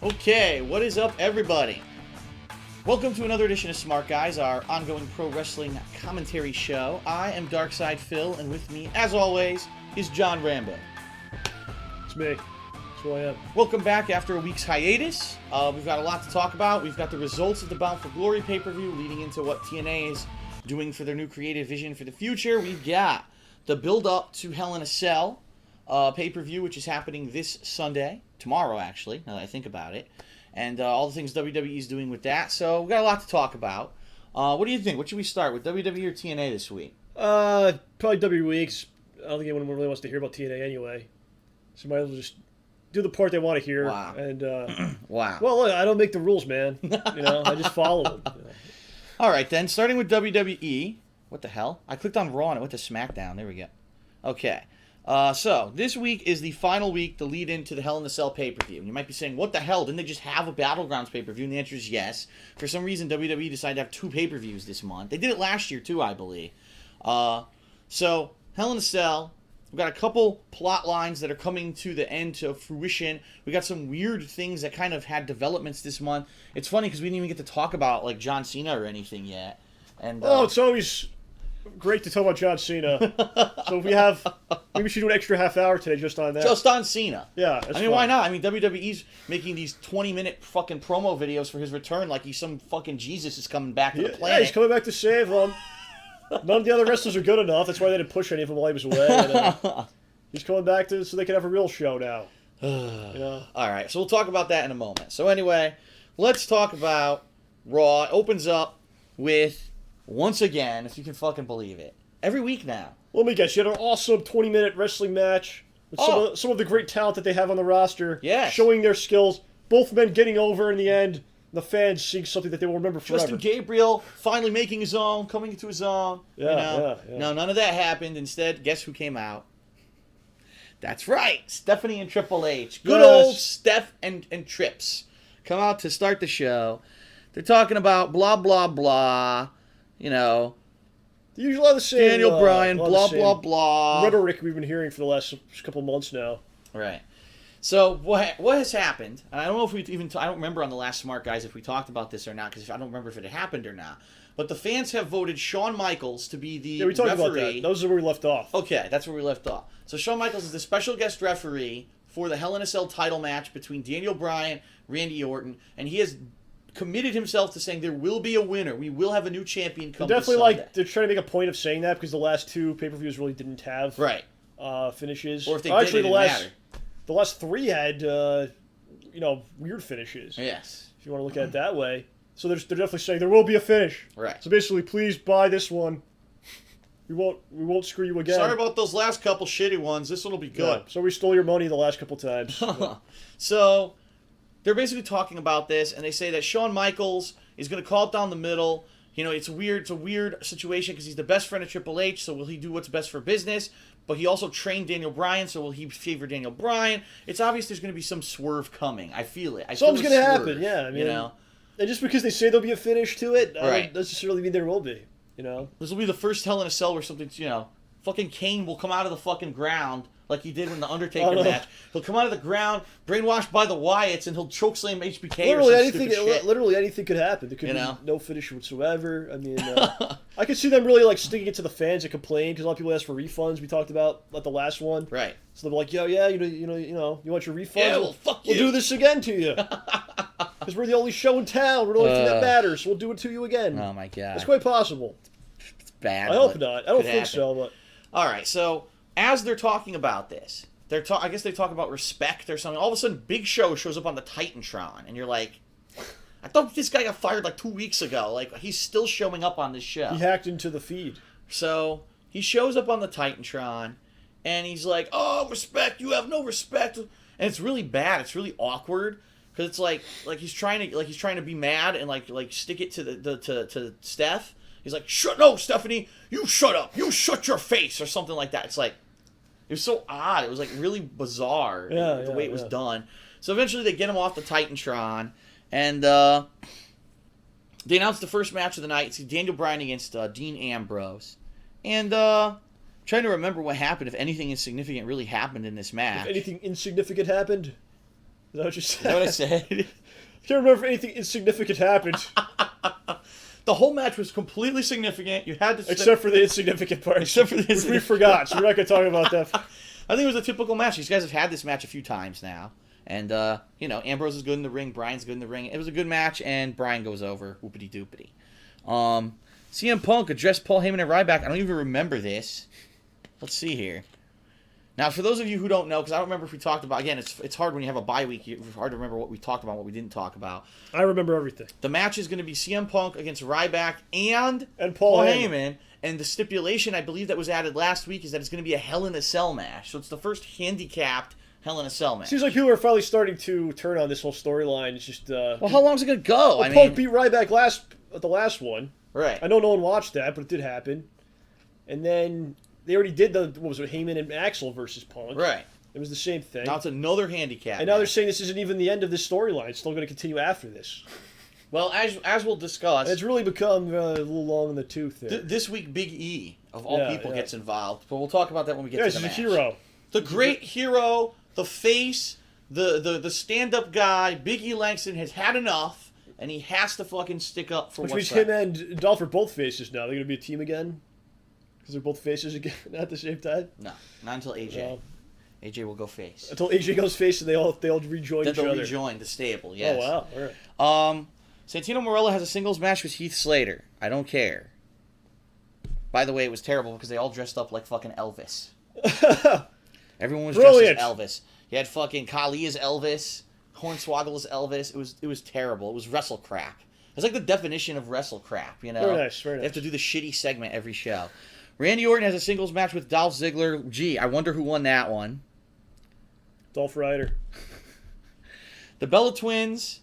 Okay, what is up, everybody? Welcome to another edition of Smark, guys, our ongoing pro wrestling commentary show. I am Darkside Phil, and with me, as always, is John Rambo. It's me. That's who I am. Welcome back after a week's hiatus. We've got a lot to talk about. We've got the results of the Bound for Glory pay-per-view leading into what TNA is doing for their new creative vision for the future. We've got the build-up to Hell in a Cell pay-per-view, which is happening this Sunday. Tomorrow, actually, now that I think about it. And all the things WWE is doing with that. So we've got a lot to talk about. What do you think? What should we start with, WWE or TNA this week? Probably WWE, 'cause I don't think anyone really wants to hear about TNA anyway. So might as well just do the part they want to hear. Wow. And, Wow. Well, look, I don't make the rules, man. I just follow them. All right, then. Starting with WWE. What the hell? I clicked on Raw and it went to SmackDown. There we go. Okay. So, this week is the final week to lead into the Hell in a Cell pay-per-view. And you might be saying, what the hell? Didn't they just have a Battlegrounds pay-per-view? And the answer is yes. For some reason, WWE decided to have two pay-per-views this month. They did it last year, too, I believe. So, Hell in a Cell. We've got a couple plot lines that are coming to the end to fruition. We got some weird things that kind of had developments this month. It's funny because we didn't even get to talk about, like, John Cena or anything yet. And it's always great to talk about John Cena. So if maybe we should do an extra half hour today just on that. Just on Cena. Yeah, that's why not? I mean, WWE's making these 20-minute fucking promo videos for his return like he's some fucking Jesus is coming back to the planet. Yeah, he's coming back to save them. None of the other wrestlers are good enough. That's why they didn't push any of them while he was away. And, he's coming back so they can have a real show now. All right, so we'll talk about that in a moment. So anyway, let's talk about Raw. It opens up with, once again, if you can fucking believe it, every week now. Let me guess, you had an awesome 20-minute wrestling match with some of the great talent that they have on the roster. Yes. Showing their skills. Both men getting over in the end. The fans seeing something that they will remember forever. Justin Gabriel finally making his own, coming into his own. Yeah. No, none of that happened. Instead, guess who came out? That's right, Stephanie and Triple H. Good old Steph and Trips come out to start the show. They're talking about blah, blah, blah. The usual are the same. Daniel Bryan, blah, blah, blah. Rhetoric we've been hearing for the last couple months now. Right. So what has happened? And I don't know if I don't remember on the last Smart Guys if we talked about this or not, because I don't remember if it had happened or not. But the fans have voted Shawn Michaels to be the we talked referee. about that. Those are where we left off. Okay, that's where we left off. So Shawn Michaels is the special guest referee for the Hell in a Cell title match between Daniel Bryan, Randy Orton, and he has committed himself to saying there will be a winner. We will have a new champion come. Definitely, they're trying to make a point of saying that because the last two pay-per-views really didn't have finishes. Or if they did, it didn't matter. The last three had weird finishes. Yes, if you want to look at it that way. So they're definitely saying there will be a finish. Right. So basically, please buy this one. We won't screw you again. Sorry about those last couple shitty ones. This one will be good. Yeah, so we stole your money the last couple times. So they're basically talking about this, and they say that Shawn Michaels is going to call it down the middle. It's a weird situation because he's the best friend of Triple H, so will he do what's best for business? But he also trained Daniel Bryan, so will he favor Daniel Bryan? It's obvious there's going to be some swerve coming. I feel it. Something's going to happen, yeah. I mean, and just because they say there'll be a finish to it, doesn't necessarily mean there will be, This will be the first Hell in a Cell where something's, fucking Kane will come out of the fucking ground like he did in the Undertaker match. He'll come out of the ground, brainwashed by the Wyatts, and he'll chokeslam HBK or some stupid shit. Literally anything could happen. There could be no finish whatsoever. I mean, I could see them really sticking it to the fans that complain because a lot of people ask for refunds. We talked about at the last one, right? So they're like, you want your refunds? Yeah, well, fuck you. We'll do this again to you because we're the only show in town. We're the only thing that matters. So we'll do it to you again. Oh my god, it's quite possible. It's bad. I hope not. I don't think so, but all right, so as they're talking about this, I guess they talk about respect or something. All of a sudden, Big Show shows up on the Titantron, and you're like, I thought this guy got fired 2 weeks ago. He's still showing up on this show. He hacked into the feed. So he shows up on the Titantron, and he's like, "Oh, respect! You have no respect." And it's really bad. It's really awkward because it's like he's trying to be mad and stick it to Steph. He's like, no, Stephanie, you shut up. You shut your face or something like that. It's like, it was so odd. It was really bizarre the way it was done. So eventually they get him off the Titantron, and they announce the first match of the night. It's Daniel Bryan against Dean Ambrose. And trying to remember what happened, if anything insignificant really happened in this match. If anything insignificant happened? that what you said? Is that what I said? I can't remember if anything insignificant happened. The whole match was completely significant. You had to... Except for the insignificant part. Except for the which we forgot, so we're not going to talk about that. I think it was a typical match. These guys have had this match a few times now. And, Ambrose is good in the ring. Bryan's good in the ring. It was a good match, and Bryan goes over. Whoopity-doopity. CM Punk addressed Paul Heyman and Ryback. I don't even remember this. Let's see here. Now, for those of you who don't know, because I don't remember if we talked about... Again, it's hard when you have a bye week. It's hard to remember what we talked about, what we didn't talk about. I remember everything. The match is going to be CM Punk against Ryback and Paul Heyman. And the stipulation, I believe, that was added last week is that it's going to be a Hell in a Cell match. So it's the first handicapped Hell in a Cell match. Seems like people are finally starting to turn on this whole storyline. It's just... well, how long is it going to go? Well, Punk beat Ryback at the last one. Right. I know no one watched that, but it did happen. And then... They already did Heyman and Axel versus Punk. Right. It was the same thing. Now it's another handicap. And now they're saying this isn't even the end of this storyline. It's still going to continue after this. Well, as we'll discuss... And it's really become a little long in the tooth there. This week, Big E, of all people, gets involved. But we'll talk about that when we get to the match. He's a hero. The great hero, the face, the stand-up guy, Big E Langston has had enough, and he has to fucking stick up for what's right. Which means him and Dolph are both faces now. They're going to be a team again? Because they're both faces again at the same time? No, not until AJ. AJ will go face. Until AJ goes face and they all rejoin each other. Then they'll rejoin the stable, yes. Oh, wow. All right. Santino Marella has a singles match with Heath Slater. I don't care. By the way, it was terrible because they all dressed up like fucking Elvis. Everyone was dressed as Elvis. You had fucking Khali as Elvis, Hornswoggle as Elvis. It was terrible. It was wrestle crap. It's like the definition of wrestle crap, you know? Very nice, very nice. They have to do the shitty segment every show. Randy Orton has a singles match with Dolph Ziggler. Gee, I wonder who won that one. Dolph Ryder. The Bella Twins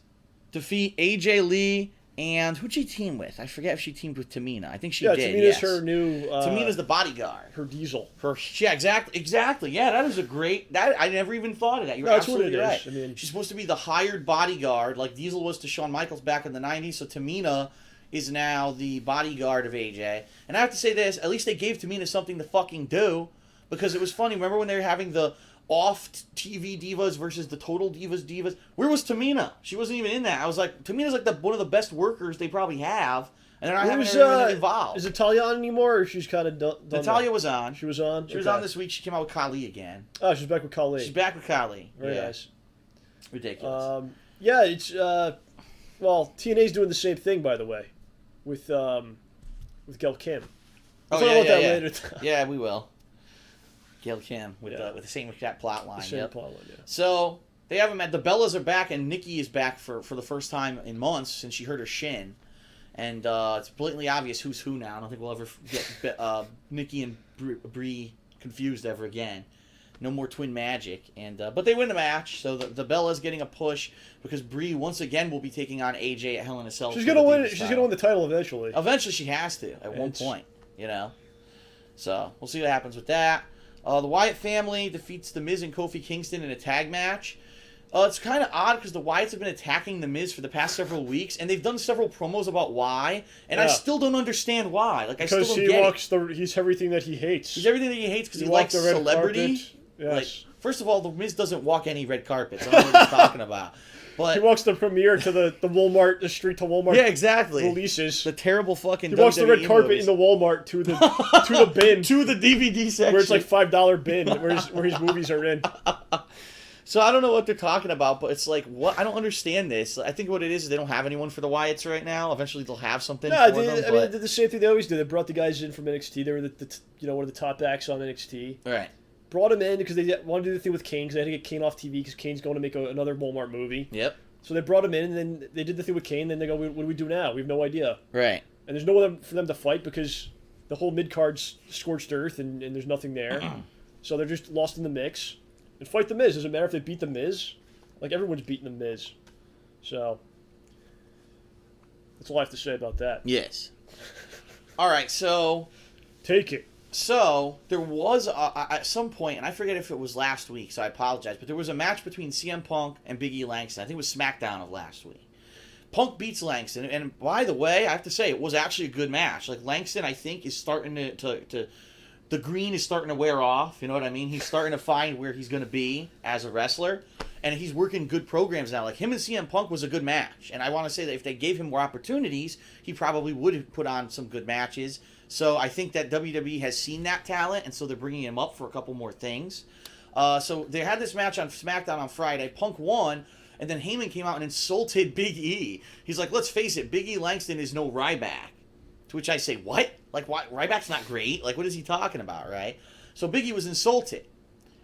defeat AJ Lee and who'd she team with? I forget if she teamed with Tamina. I think she did. Tamina's her new... Tamina's the bodyguard. Her Diesel. Yeah, exactly. Yeah, that is a great... I never even thought of that. You're absolutely right. I mean, she's supposed to be the hired bodyguard, like Diesel was to Shawn Michaels back in the 90s, so Tamina is now the bodyguard of AJ. And I have to say this, at least they gave Tamina something to fucking do, because it was funny. Remember when they were having the off-TV divas versus the total divas? Where was Tamina? She wasn't even in that. I was like, Tamina's like one of the best workers they probably have, and they're not having her involved. Is Natalya on anymore, or she's kind of done Natalya was on. She was on? She was on this week. She came out with Khali again. Oh, she's back with Khali. She's back with Khali. Very nice. Ridiculous. Yeah, it's... well, TNA's doing the same thing, by the way, with Gail Kim. We'll talk about that later. Yeah, we will. Gail Kim with the same exact plot line. Plot line, yeah. So they have them at the Bellas are back, and Nikki is back for the first time in months since she hurt her shin, and it's blatantly obvious who's who now. I don't think we'll ever get Nikki and Brie confused ever again. No more twin magic, and but they win the match, so the Bellas getting a push because Brie once again will be taking on AJ at Hell in a Cell. She's gonna win. She's gonna win the title eventually. Eventually, she has to at one point, you know. So we'll see what happens with that. The Wyatt family defeats The Miz and Kofi Kingston in a tag match. It's kind of odd because the Wyatts have been attacking The Miz for the past several weeks, and they've done several promos about why, and I still don't understand why. Like, I still don't get it. He's everything that he hates. He's everything that he hates because he likes celebrity. Yes. Like, first of all, The Miz doesn't walk any red carpets. I don't know what he's talking about. But he walks the premiere to the Walmart, the street to Walmart. Yeah, exactly. Releases the terrible fucking. He walks the red carpet in the Walmart to the bin to the DVD section where it's like $5 bin where his movies are in. So I don't know what they're talking about, but it's like what I don't understand this. I think what it is they don't have anyone for the Wyatts right now. Eventually they'll have something. No, they did the same thing they always do. They brought the guys in from NXT. They were one of the top acts on NXT. Right. Brought him in because they wanted to do the thing with Kane because they had to get Kane off TV because Kane's going to make another Walmart movie. Yep. So they brought him in, and then they did the thing with Kane. Then they go, "What do we do now? We have no idea." Right. And there's no one for them to fight because the whole mid card's scorched earth, and there's nothing there. So they're just lost in the mix. And fight the Miz. Doesn't matter if they beat the Miz. Like everyone's beating the Miz. So that's all I have to say about that. Yes. All right. So take it. So, there was, at some point, and I forget if it was last week, so I apologize, but there was a match between CM Punk and Big E Langston. I think it was SmackDown of last week. Punk beats Langston, and by the way, I have to say, it was actually a good match. Like, Langston, I think, is starting to the green is starting to wear off, you know what I mean? He's starting to find where he's going to be as a wrestler. and he's working good programs now. Like him and CM Punk was a good match, and I want to say that if they gave him more opportunities, he probably would have put on some good matches. So I think that WWE has seen that talent, and so they're bringing him up for a couple more things. So they had this match on SmackDown on Friday. Punk won, and then Heyman came out and insulted Big E. He's like, let's face it, Big E Langston is no Ryback. To which I say, what? Like, why? Ryback's not great? Like, what is he talking about, right? So Big E was insulted.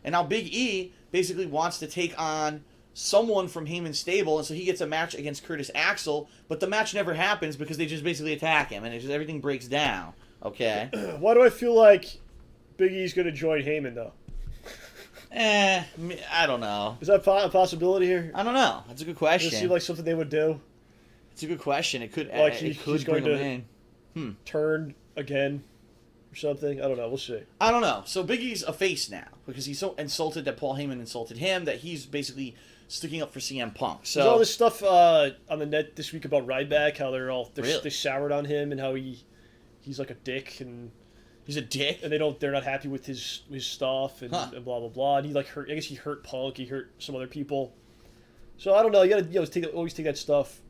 And now Big E basically wants to take on someone from Heyman's stable, and so he gets a match against Curtis Axel, but the match never happens because they just basically attack him, and everything breaks down, okay? Why do I feel like Big E's going to join Heyman, though? I don't know. Is that a possibility here? I don't know. That's a good question. Does it seem like something they would do? It's a good question. It could, like he's going bring him to in. Turn again or something? I don't know. We'll see. I don't know. So Big E's a face now because he's so insulted that Paul Heyman insulted him that he's basically sticking up for CM Punk. So there's all this stuff on the net this week about Ryback, how Really? they soured on him and how he's like a dick and he's a dick, and they're not happy with his stuff and blah blah blah. And he like hurt. I guess he hurt Punk. He hurt some other people. So I don't know. You gotta always take that stuff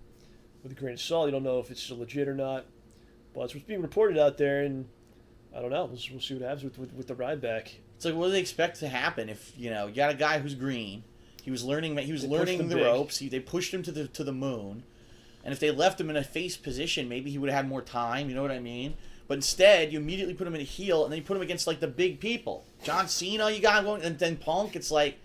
with a grain of salt. You don't know if it's legit or not. But it's what's being reported out there, and I don't know. We'll see what happens with the Ryback. It's like, what do they expect to happen if you got a guy who's green? He was learning the ropes. They pushed him to the moon, and if they left him in a face position, maybe he would have had more time. You know what I mean? But instead, you immediately put him in a heel, and then you put him against like the big people, John Cena. You got going, and then Punk. It's like,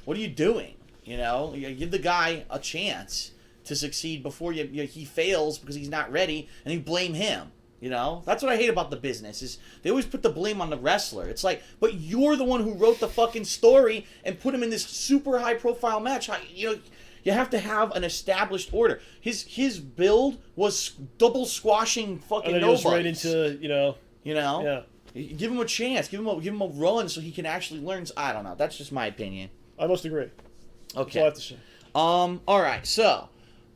what are you doing? You give the guy a chance to succeed before he fails because he's not ready, and you blame him. That's what I hate about the business is they always put the blame on the wrestler. It's like, but you're the one who wrote the fucking story and put him in this super high profile match. You have to have an established order. His build was double squashing fucking and then nobodies. He was right into Yeah. Give him a chance. Give him a run so he can actually learn. I don't know. That's just my opinion. I must agree. Okay. That's all I have to say. All right. So.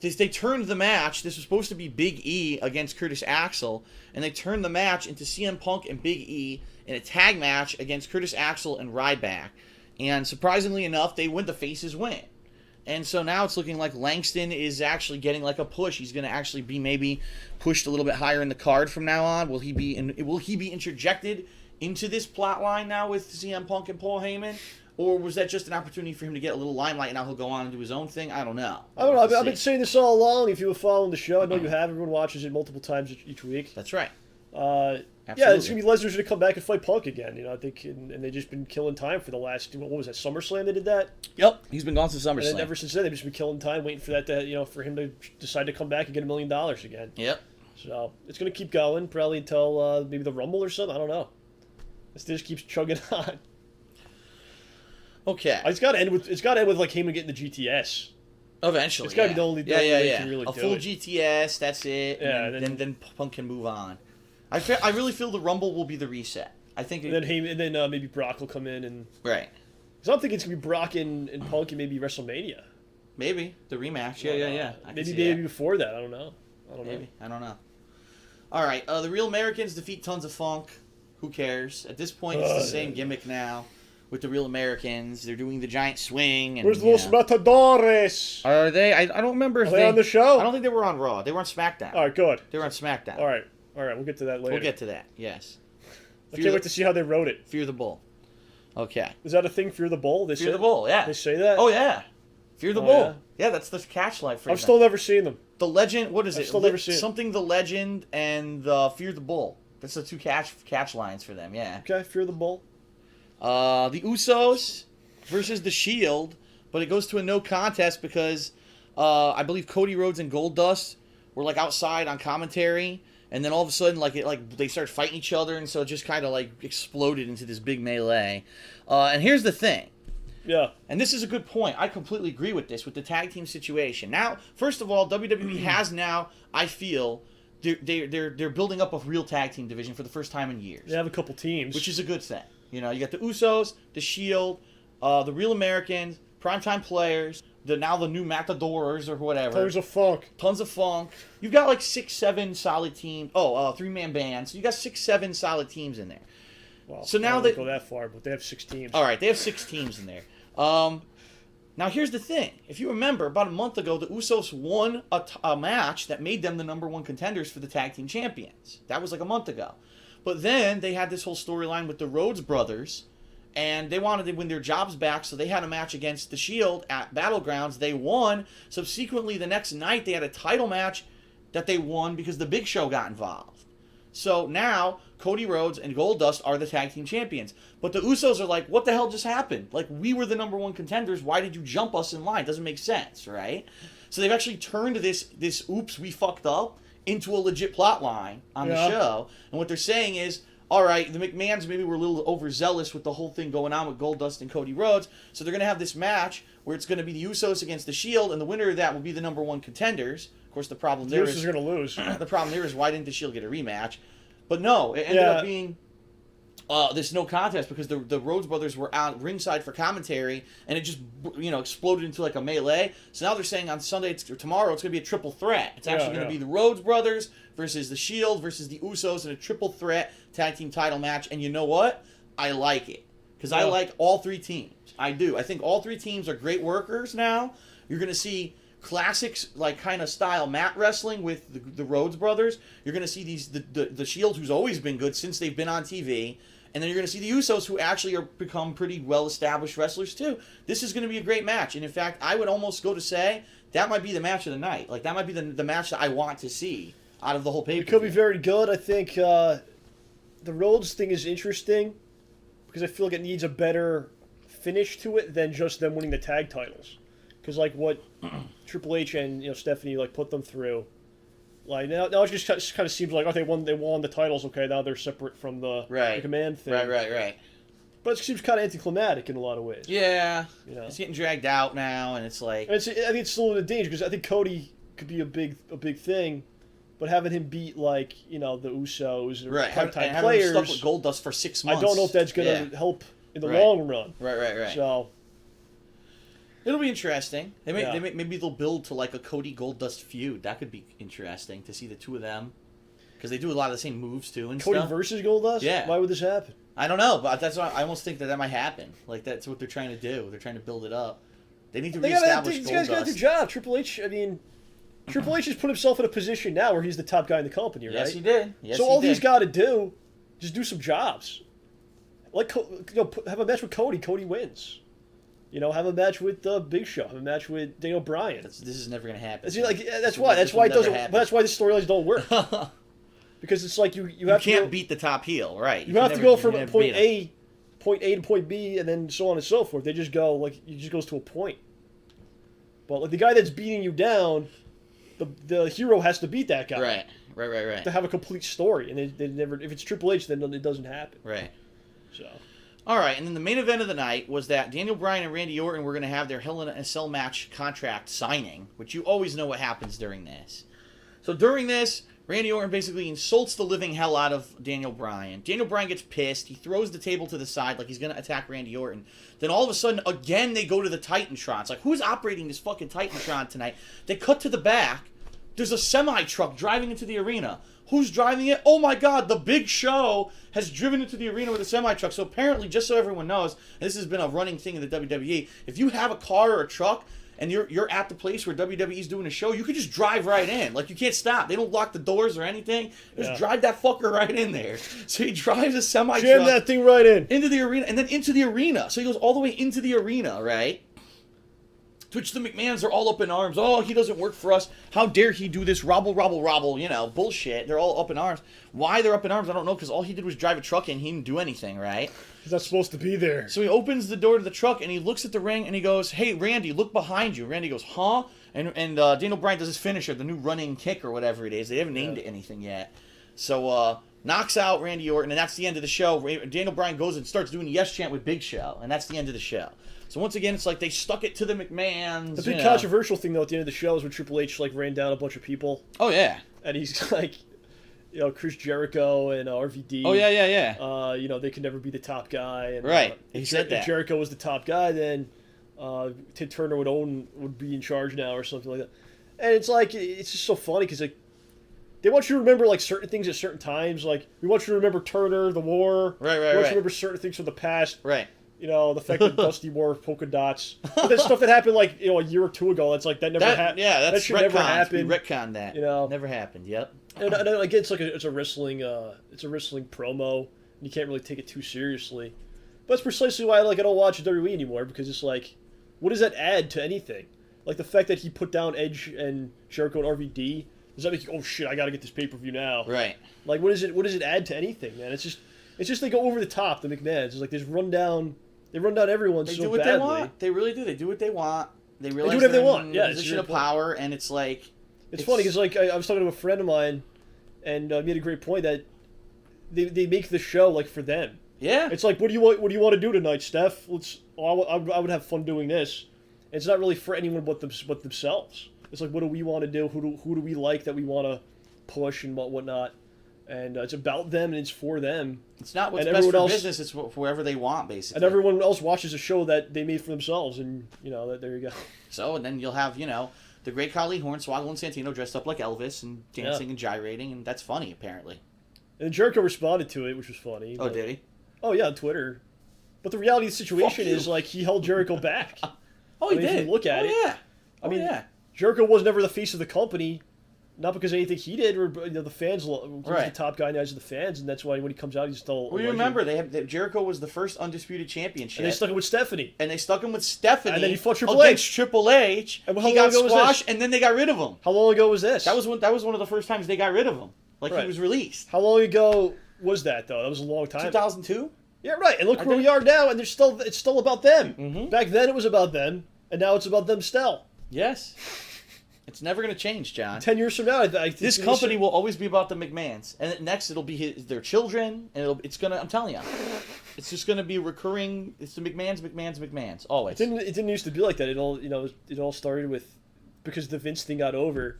They turned the match. This was supposed to be Big E against Curtis Axel, and they turned the match into CM Punk and Big E in a tag match against Curtis Axel and Ryback. And surprisingly enough, the faces win. And so now it's looking like Langston is actually getting like a push. He's going to actually be maybe pushed a little bit higher in the card from now on. Will he be interjected into this plot line now with CM Punk and Paul Heyman? Or was that just an opportunity for him to get a little limelight and now he'll go on and do his own thing? I don't know. I've been saying this all along. If you were following the show, I know you have. Everyone watches it multiple times each week. That's right. Yeah, it's going to be Lesnar's going to come back and fight Punk again. I think, and they've just been killing time for the last, what was that, SummerSlam they did that? Yep, he's been gone since SummerSlam. And then ever since then, they've just been killing time, waiting for that to, for him to decide to come back and get $1 million again. Yep. So it's going to keep going probably until maybe the Rumble or something. I don't know. This just keeps chugging on. Okay. It's got to end with like Heyman getting the GTS. Eventually, it's got to be the only way to really a full GTS. That's it. Yeah, and then Punk can move on. I really feel the Rumble will be the reset. I think. And then Heyman, and then maybe Brock will come in and. Right. Because I'm thinking it's gonna be Brock and Punk and maybe WrestleMania. Maybe the rematch. Yeah. Maybe before that. I don't know. I don't know. All right. The Real Americans defeat Tons of Funk. Who cares? At this point, it's the same gimmick now. With the Real Americans, they're doing the giant swing. And, where's Los Matadores? Are they? I don't remember if they on the show. I don't think they were on Raw. They were on SmackDown. All right, good. They were on SmackDown. All right. We'll get to that later. We'll get to that. Yes. I can't wait to see how they wrote it. Fear the Bull. Okay. Is that a thing? Fear the Bull? Fear the Bull. Yeah. They say that. Oh yeah. Fear the Bull. Yeah, that's the catch line for them. I've still never seen them. The Legend. What is it? I've still never seen something. The Legend and the Fear the Bull. That's the two catch lines for them. Yeah. Okay. Fear the Bull. The Usos versus the Shield, but it goes to a no contest because I believe Cody Rhodes and Goldust were like outside on commentary, and then all of a sudden they started fighting each other, and so it just kind of like exploded into this big melee. And here's the thing. Yeah. And this is a good point. I completely agree with this, with the tag team situation. Now, first of all, WWE has now, I feel, they're building up a real tag team division for the first time in years. They have a couple teams. Which is a good thing. You got the Usos, the Shield, the Real Americans, Primetime Players, the new Matadors or whatever. Tons of Funk. You've got like 6, 7 solid teams. Oh, 3-man bands. So you got 6, 7 solid teams in there. Well, so now they go that far, but they have 6 teams. All right, they have 6 teams in there. Now Now, here's the thing. If you remember, about a month ago, the Usos won a match that made them the #1 contenders for the tag team champions. That was like a month ago. But then they had this whole storyline with the Rhodes brothers, and they wanted to win their jobs back, so they had a match against the Shield at Battlegrounds. They won. Subsequently, the next night, they had a title match that they won because the Big Show got involved. So now, Cody Rhodes and Goldust are the tag team champions. But the Usos are like, what the hell just happened? Like, we were the #1 contenders. Why did you jump us in line? Doesn't make sense, right? So they've actually turned this oops, we fucked up, into a legit plot line on the show. And what they're saying is, all right, the McMahons maybe were a little overzealous with the whole thing going on with Goldust and Cody Rhodes. So they're going to have this match where it's going to be the Usos against the Shield, and the winner of that will be the #1 contenders. Of course, the problem there is... The Usos are going to lose. The problem there is, why didn't the Shield get a rematch? But no, it ended up being this no contest because the Rhodes brothers were out ringside for commentary, and it just exploded into like a melee. So now they're saying on Sunday, tomorrow, it's going to be a triple threat. It's actually going to be the Rhodes brothers versus the Shield versus the Usos in a triple threat tag team title match. And you know what? I like it because I like all three teams. I do. I think all three teams are great workers now. You're going to see classics like kind of style mat wrestling with the Rhodes brothers. You're going to see the Shield, who's always been good since they've been on TV. And then you're going to see the Usos, who actually are become pretty well-established wrestlers, too. This is going to be a great match. And, in fact, I would almost go to say that might be the match of the night. Like, that might be the match that I want to see out of the whole pay-per-view. It could be very good. I think the Rhodes thing is interesting because I feel like it needs a better finish to it than just them winning the tag titles. Because, like, what Triple H and Stephanie, like, put them through... Like now it just kind of seems like they won the titles. Okay, now they're separate from the command thing. Right. But it seems kind of anticlimactic in a lot of ways. Yeah, it's getting dragged out now, and it's like I think it's still in a danger because I think Cody could be a big thing, but having him beat the Usos or part-time players, having him stuck with Goldust for 6 months. I don't know if that's going to help in the long run. Right. So. It'll be interesting. Maybe they'll build to like a Cody Goldust feud. That could be interesting to see the two of them, because they do a lot of the same moves too and Cody stuff. versus Goldust. Yeah. Why would this happen? I don't know, but that's why I almost think that might happen. Like that's what they're trying to do. They're trying to build it up. They need to reestablish Goldust. These guys got the job. Triple H. I mean, Triple H has put himself in a position now where he's the top guy in the company, right? Yes, he did. So all he's got to do, just do some jobs. Like have a match with Cody. Cody wins. Have a match with Big Show. Have a match with Daniel Bryan. This is never going to happen. That's why it doesn't. But that's why the storylines don't work. Because it's like you can't beat the top heel, right? You have to go from point A to point B, and then so on and so forth. They just go it just goes to a point. But like the guy that's beating you down, the hero has to beat that guy. Right. To have a complete story, and they never. If it's Triple H, then it doesn't happen. Right. So. All right, and then the main event of the night was that Daniel Bryan and Randy Orton were going to have their Hell in a Cell match contract signing, which you always know what happens during this. So during this, Randy Orton basically insults the living hell out of Daniel Bryan. Daniel Bryan gets pissed. He throws the table to the side like he's going to attack Randy Orton. Then all of a sudden, again, they go to the Titantron. It's like, who's operating this fucking Titantron tonight? They cut to the back. There's a semi-truck driving into the arena. Who's driving it? Oh my God, the Big Show has driven into the arena with a semi-truck. So apparently, just so everyone knows, and this has been a running thing in the WWE, if you have a car or a truck and you're at the place where WWE's doing a show, you can just drive right in. Like, you can't stop. They don't lock the doors or anything. Just drive that fucker right in there. So he drives a semi-truck. Jam that thing right in. Into the arena, and then into the arena. So he goes all the way into the arena, right? To which the McMahons are all up in arms. Oh, he doesn't work for us. How dare he do this robble, bullshit. They're all up in arms. Why they're up in arms, I don't know, because all he did was drive a truck in. He didn't do anything, right? He's not supposed to be there. So he opens the door to the truck, and he looks at the ring, and he goes, hey, Randy, look behind you. Randy goes, huh? And Daniel Bryan does his finisher, the new running kick or whatever it is. They haven't named it anything yet. So, knocks out Randy Orton, and that's the end of the show. Daniel Bryan goes and starts doing the yes chant with Big Show, and that's the end of the show. So once again, it's like they stuck it to the McMahons. The big controversial thing, though, at the end of the show is when Triple H, ran down a bunch of people. Oh, yeah. And he's like, Chris Jericho and RVD. Oh, yeah. They could never be the top guy. And, right. He said that. If Jericho was the top guy, then Ted Turner would be in charge now or something like that. And it's like, it's just so funny because, they want you to remember, certain things at certain times. Like, we want you to remember Turner, the war. Right. We want you to remember certain things from the past. Right. You know, the fact that Dusty wore polka dots. But that stuff that happened like, you know, a year or two ago. That's like, that never happened. Yeah, that's that should never happen. We retconned that. You know, never happened. Yep. And again, it's a wrestling promo. And you can't really take it too seriously. But that's precisely why I don't watch WWE anymore, because it's like, what does that add to anything? Like the fact that he put down Edge and Jericho and RVD, does that make you, oh shit, I gotta get this pay-per-view now? Right. Like what does it add to anything, man? It's just they go over the top, the McMahons. It's like they run down everyone so badly. They do what they want. They really do. They do what they want. They realize do whatever they're they want. in Yeah, a position of power, and it's like... It's funny, because like, I was talking to a friend of mine, and he made a great point that they make the show like for them. Yeah. It's like, what do you want to do tonight, Steph? I would have fun doing this. And it's not really for anyone but themselves. It's like, what do we want to do? Who do we like that we want to push and whatnot? And it's about them and it's for them. It's not what's best for business. It's whoever they want, basically. And everyone else watches a show that they made for themselves, and there you go. So, and then you'll have the great Khali Hornswoggle and Santino dressed up like Elvis and dancing and gyrating, and that's funny apparently. And Jericho responded to it, which was funny. Oh, did he? Oh yeah, on Twitter. But the reality of the situation is like he held Jericho back. He did. If you look at it. Yeah. I mean, Jericho was never the face of the company. Not because of anything he did, or the fans. He was the top guy in the eyes of the fans, and that's why when he comes out, he's still. Well, you remember Jericho was the first undisputed championship, and they stuck him with Stephanie. And then he fought Triple H. Triple H. And he got squashed, and then they got rid of him. How long ago was this? That was one of the first times they got rid of him. He was released. How long ago was that though? That was a long time. 2002. Yeah, right. And look where we are now, and it's still about them. Mm-hmm. Back then it was about them, and now it's about them still. Yes. It's never going to change, John. 10 years from now, this company will always be about the McMahons, and next it'll be their children, and it's gonna. I'm telling you, it's just gonna be recurring. It's the McMahons, always. It didn't used to be like that. It all started with because the Vince thing got over.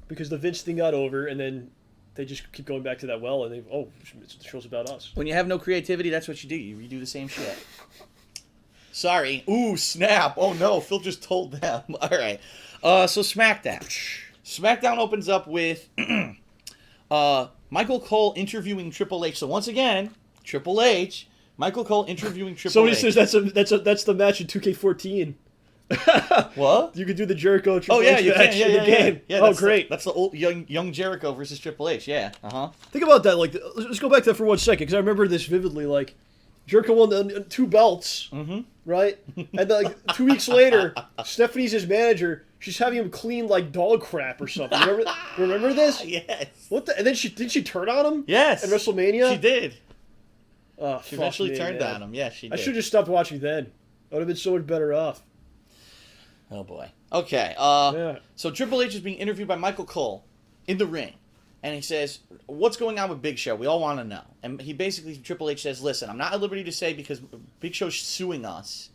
And then they just keep going back to that well, and the show's about us. When you have no creativity, that's what you do. You redo the same shit. Sorry. Ooh, snap. Oh, no. Phil just told them. All right. So SmackDown. SmackDown opens up with Michael Cole interviewing Triple H. So once again, Triple H, Michael Cole interviewing Triple Somebody H. says that's the match in 2K14. What? You could do the Jericho Triple H match in the game. Yeah, great. That's the old young Jericho versus Triple H. Yeah. Uh-huh. Think about that. Like, let's go back to that for 1 second, because I remember this vividly. Like, Jericho won the 2 belts, right? And like 2 weeks later, Stephanie's his manager. She's having him clean like dog crap or something. Remember this? Yes. What the? And then did she turn on him? Yes. At WrestleMania? She did. She eventually turned on him. Yeah, she did. I should have just stopped watching then. I would have been so much better off. Oh boy. Okay. So Triple H is being interviewed by Michael Cole in the ring. And he says, what's going on with Big Show? We all want to know. And Triple H says, listen, I'm not at liberty to say because Big Show's suing us.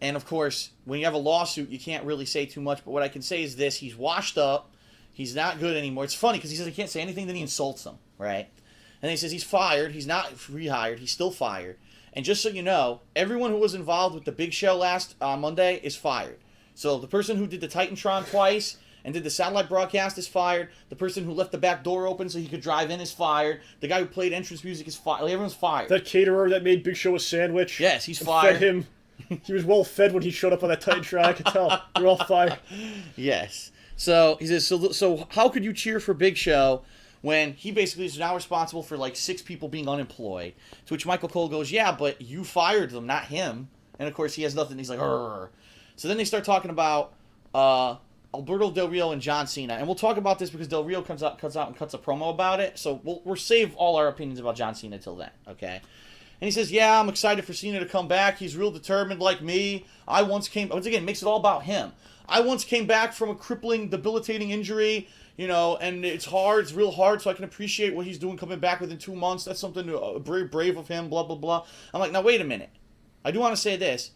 And, of course, when you have a lawsuit, you can't really say too much. But what I can say is this. He's washed up. He's not good anymore. It's funny because he says he can't say anything, then he insults them, right? And then he says he's fired. He's not rehired. He's still fired. And just so you know, everyone who was involved with the Big Show last Monday is fired. So the person who did the Titantron twice and did the satellite broadcast is fired. The person who left the back door open so he could drive in is fired. The guy who played entrance music is fired. Like, everyone's fired. That caterer that made Big Show a sandwich. Yes, he's fired. Fed him. He was well fed when he showed up on that Titantron. I could tell. They're all fired. Yes. So he says, so how could you cheer for Big Show when he basically is now responsible for like 6 people being unemployed? To which Michael Cole goes, yeah, but you fired them, not him. And of course he has nothing. He's like, Rrr. So then they start talking about Alberto Del Rio and John Cena. And we'll talk about this because Del Rio cuts out and cuts a promo about it. So we'll save all our opinions about John Cena till then, okay? And he says, yeah, I'm excited for Cena to come back. He's real determined like me. Once again, makes it all about him. I once came back from a crippling, debilitating injury, and it's hard. It's real hard, so I can appreciate what he's doing coming back within 2 months. That's something very brave of him, blah, blah, blah. I'm like, now, wait a minute. I do want to say this.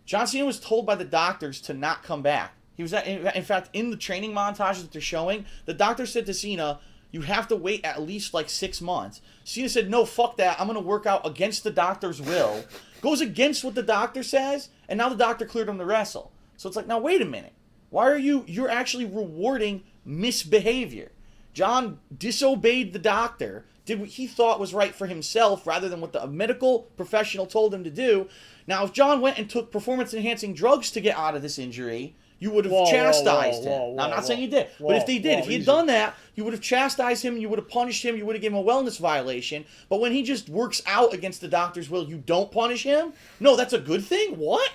John Cena was told by the doctors to not come back. He was, in fact, in the training montages that they're showing, the doctor said to Cena, you have to wait at least like 6 months. Cena said, no, fuck that. I'm going to work out against the doctor's will. Goes against what the doctor says, and now the doctor cleared him to wrestle. So it's like, now wait a minute. Why are you're actually rewarding misbehavior. John disobeyed the doctor, did what he thought was right for himself rather than what the medical professional told him to do. Now, if John went and took performance-enhancing drugs to get out of this injury, you would have chastised him. Now, I'm not saying you did, but if they did, if he had done that, you would have chastised him, you would have punished him, you would have given him a wellness violation. But when he just works out against the doctor's will, you don't punish him? No, that's a good thing? What?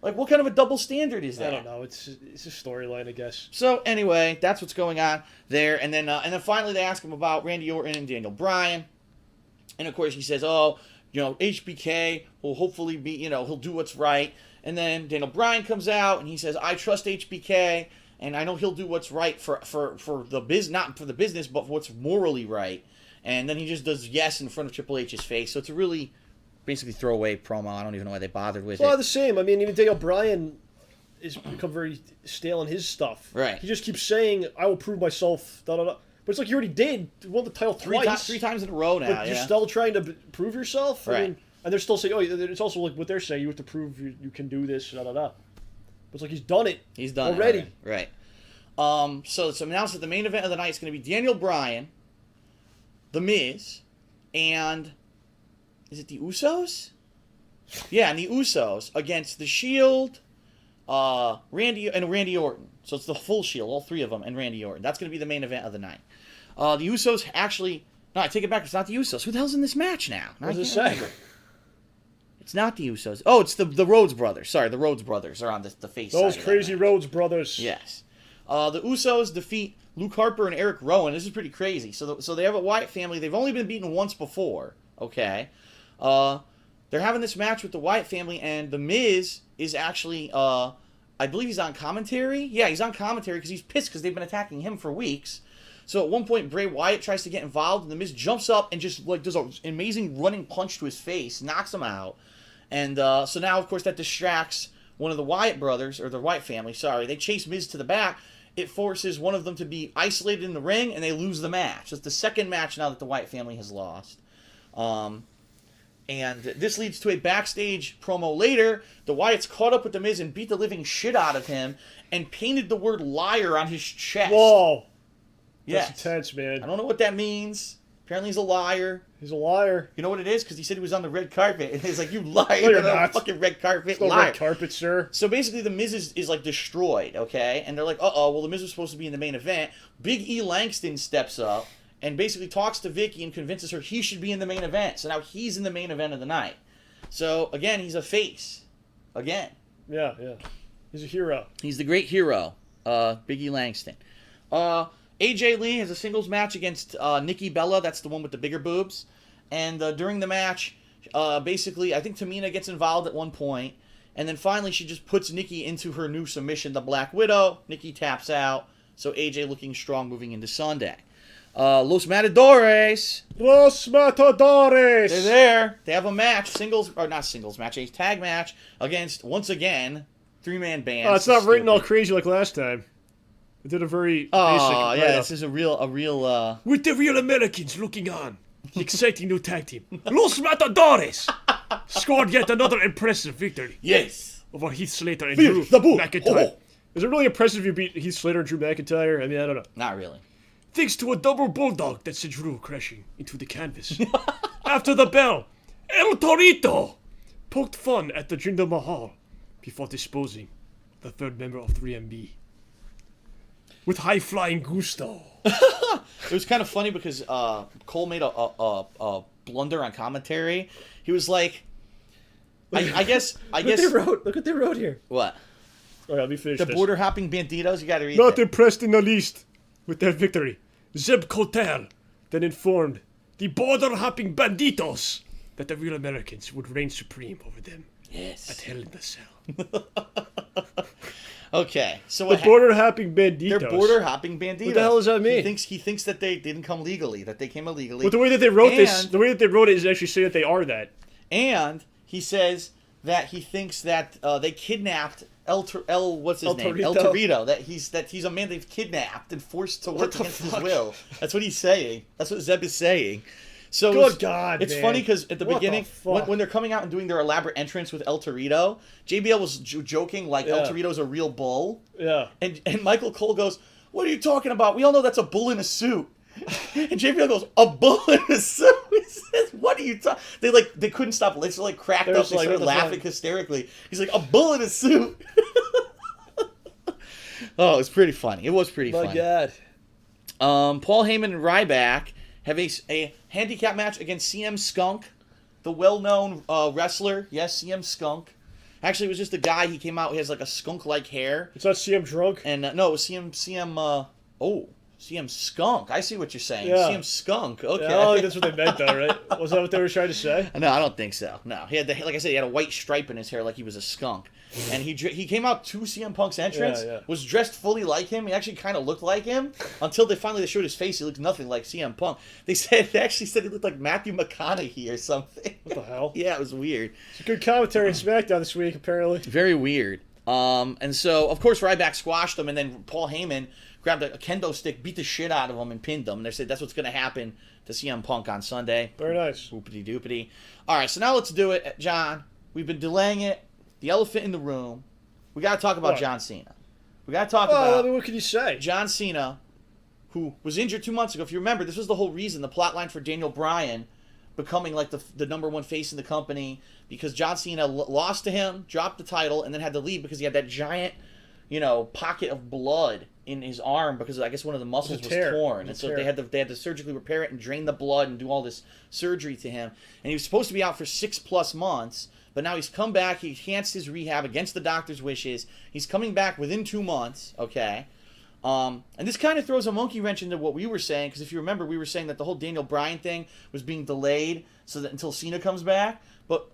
Like, what kind of a double standard is that? I don't know. It's a storyline, I guess. So, anyway, that's what's going on there. And then finally they ask him about Randy Orton and Daniel Bryan. And, of course, he says, HBK will hopefully be, he'll do what's right. And then Daniel Bryan comes out and he says, I trust HBK, and I know he'll do what's right for the business, not for the business, but for what's morally right. And then he just does yes in front of Triple H's face. So it's a really basically throwaway promo. I don't even know why they bothered with it. Well, the same. I mean, even Daniel Bryan has become very stale in his stuff. Right. He just keeps saying, I will prove myself, da-da-da. But it's like you already did. You won the title twice. Three times in a row now, but you're still trying to prove yourself? Right. I mean, and they're still saying, it's also like what they're saying, you have to prove you can do this, da-da-da. But it's like he's done it. He's done already. It already. Right. So it's announced that the main event of the night is going to be Daniel Bryan, The Miz, and is it the Usos? Yeah, and the Usos against the Shield, Randy Orton. So it's the full Shield, all three of them, and Randy Orton. That's going to be the main event of the night. The Usos actually... No, I take it back. It's not the Usos. Who the hell's in this match now? What does it say? It's not the Usos. Oh, it's the Rhodes brothers. Sorry, the Rhodes brothers are on the face side. Those crazy Rhodes brothers. Yes. The Usos defeat Luke Harper and Eric Rowan. This is pretty crazy. So they have a Wyatt family. They've only been beaten once before. Okay. They're having this match with the Wyatt family, and The Miz is actually, I believe he's on commentary. Yeah, he's on commentary because he's pissed because they've been attacking him for weeks. So at one point, Bray Wyatt tries to get involved, and The Miz jumps up and just does an amazing running punch to his face, knocks him out. And so now, of course, that distracts one of the Wyatt brothers, or the Wyatt family, sorry. They chase Miz to the back. It forces one of them to be isolated in the ring, and they lose the match. It's the second match now that the Wyatt family has lost. And this leads to a backstage promo later. The Wyatts caught up with The Miz and beat the living shit out of him and painted the word liar on his chest. Whoa. Yes. That's intense, man. I don't know what that means. Apparently he's a liar. He's a liar. You know what it is? Because he said he was on the red carpet. And he's like, you liar. No, you're not. Fucking red carpet. No liar. red carpet, sir. So basically the Miz is like destroyed, okay? And they're like, well, the Miz was supposed to be in the main event. Big E Langston steps up and basically talks to Vicky and convinces her he should be in the main event. So now he's in the main event of the night. So, again, he's a face. Again. Yeah. He's a hero. He's the great hero, Big E Langston. AJ Lee has a singles match against Nikki Bella. That's the one with the bigger boobs. And during the match, basically, I think Tamina gets involved at one point. And then finally, she just puts Nikki into her new submission, the Black Widow. Nikki taps out. So AJ looking strong moving into Sunday. Los Matadores. They're there. They have a match, not singles match, a tag match against, once again, three-man band. Oh, it's not written all crazy like last time. It did a very basic. Oh, yeah, this is a real. With the real Americans looking on, the exciting new tag team, Los Matadores, scored yet another impressive victory. Yes. Over Heath Slater and Drew McIntyre. Is it really impressive if you beat Heath Slater and Drew McIntyre? I mean, I don't know. Not really. Thanks to a double bulldog that sent Drew crashing into the canvas. After the bell, El Torito poked fun at the Jinder Mahal before disposing the third member of 3MB. With high-flying gusto. It was kind of funny because Cole made a blunder on commentary. He was like, I guess. Look what they wrote here. What? All right, let me finish the this. border hopping banditos. You got to read. Not that. impressed in the least with their victory. Zeb Cotel then informed the border hopping banditos that the real Americans would reign supreme over them. Yes. At Hell in the Cell. Okay, so the border hopping banditos. They're border hopping banditos. What the hell does that mean? He thinks that they didn't come legally, that they came illegally. But the way that they wrote it is actually say that they are that. And he says that he thinks that they kidnapped what's his name? Torito. El Torito. That he's a man they've kidnapped and forced to work against his will. That's what he's saying. That's what Zeb is saying. So Good God, it's man. funny because at the What beginning, the fuck? when they're coming out and doing their elaborate entrance with El Torito, JBL was joking like El Torito's a real bull. Yeah. And Michael Cole goes, "What are you talking about? We all know that's a bull in a suit." And JBL goes, a bullet in a suit. He says, what are you talking? They couldn't stop. They just cracked They're up. just They like, started what the laughing fuck? hysterically. He's like, a bullet in a suit. Oh, it was pretty funny. It was pretty My funny. God. Paul Heyman and Ryback have a handicap match against CM Skunk, the well-known wrestler. Yes, CM Skunk. Actually, it was just a guy. He came out. He has like a skunk-like hair. It's not CM drunk. And no, it was CM Skunk. I see what you're saying. Yeah. CM Skunk. Okay. Yeah, I don't think that's what they meant, though, right? Was that what they were trying to say? No, I don't think so. No, he had like I said, he had a white stripe in his hair, like he was a skunk. And he came out to CM Punk's entrance, Yeah. was dressed fully like him. He actually kind of looked like him until they finally showed his face. He looked nothing like CM Punk. They actually said he looked like Matthew McConaughey or something. What the hell? Yeah, it was weird. It's a good commentary on SmackDown this week, apparently. Very weird. And so, of course, Ryback squashed him, and then Paul Heyman grabbed a kendo stick, beat the shit out of him, and pinned him. And they said that's what's going to happen to CM Punk on Sunday. Very nice. Whoopity doopity. All right, so now let's do it, John. We've been delaying it. The elephant in the room. We got to talk about What? John Cena. We got to talk Well, about I mean, what can you say? John Cena, who was injured 2 months ago. If you remember, this was the whole reason, the plot line for Daniel Bryan becoming like the number one face in the company, because John Cena lost to him, dropped the title, and then had to leave because he had that giant, pocket of blood in his arm because I guess one of the muscles was torn, and so they had to surgically repair it and drain the blood and do all this surgery to him. And he was supposed to be out for 6+ months, but now he's come back. He enhanced his rehab against the doctor's wishes. He's coming back within 2 months. Okay. And this kind of throws a monkey wrench into what we were saying, because if you remember, we were saying that the whole Daniel Bryan thing was being delayed so that until Cena comes back. But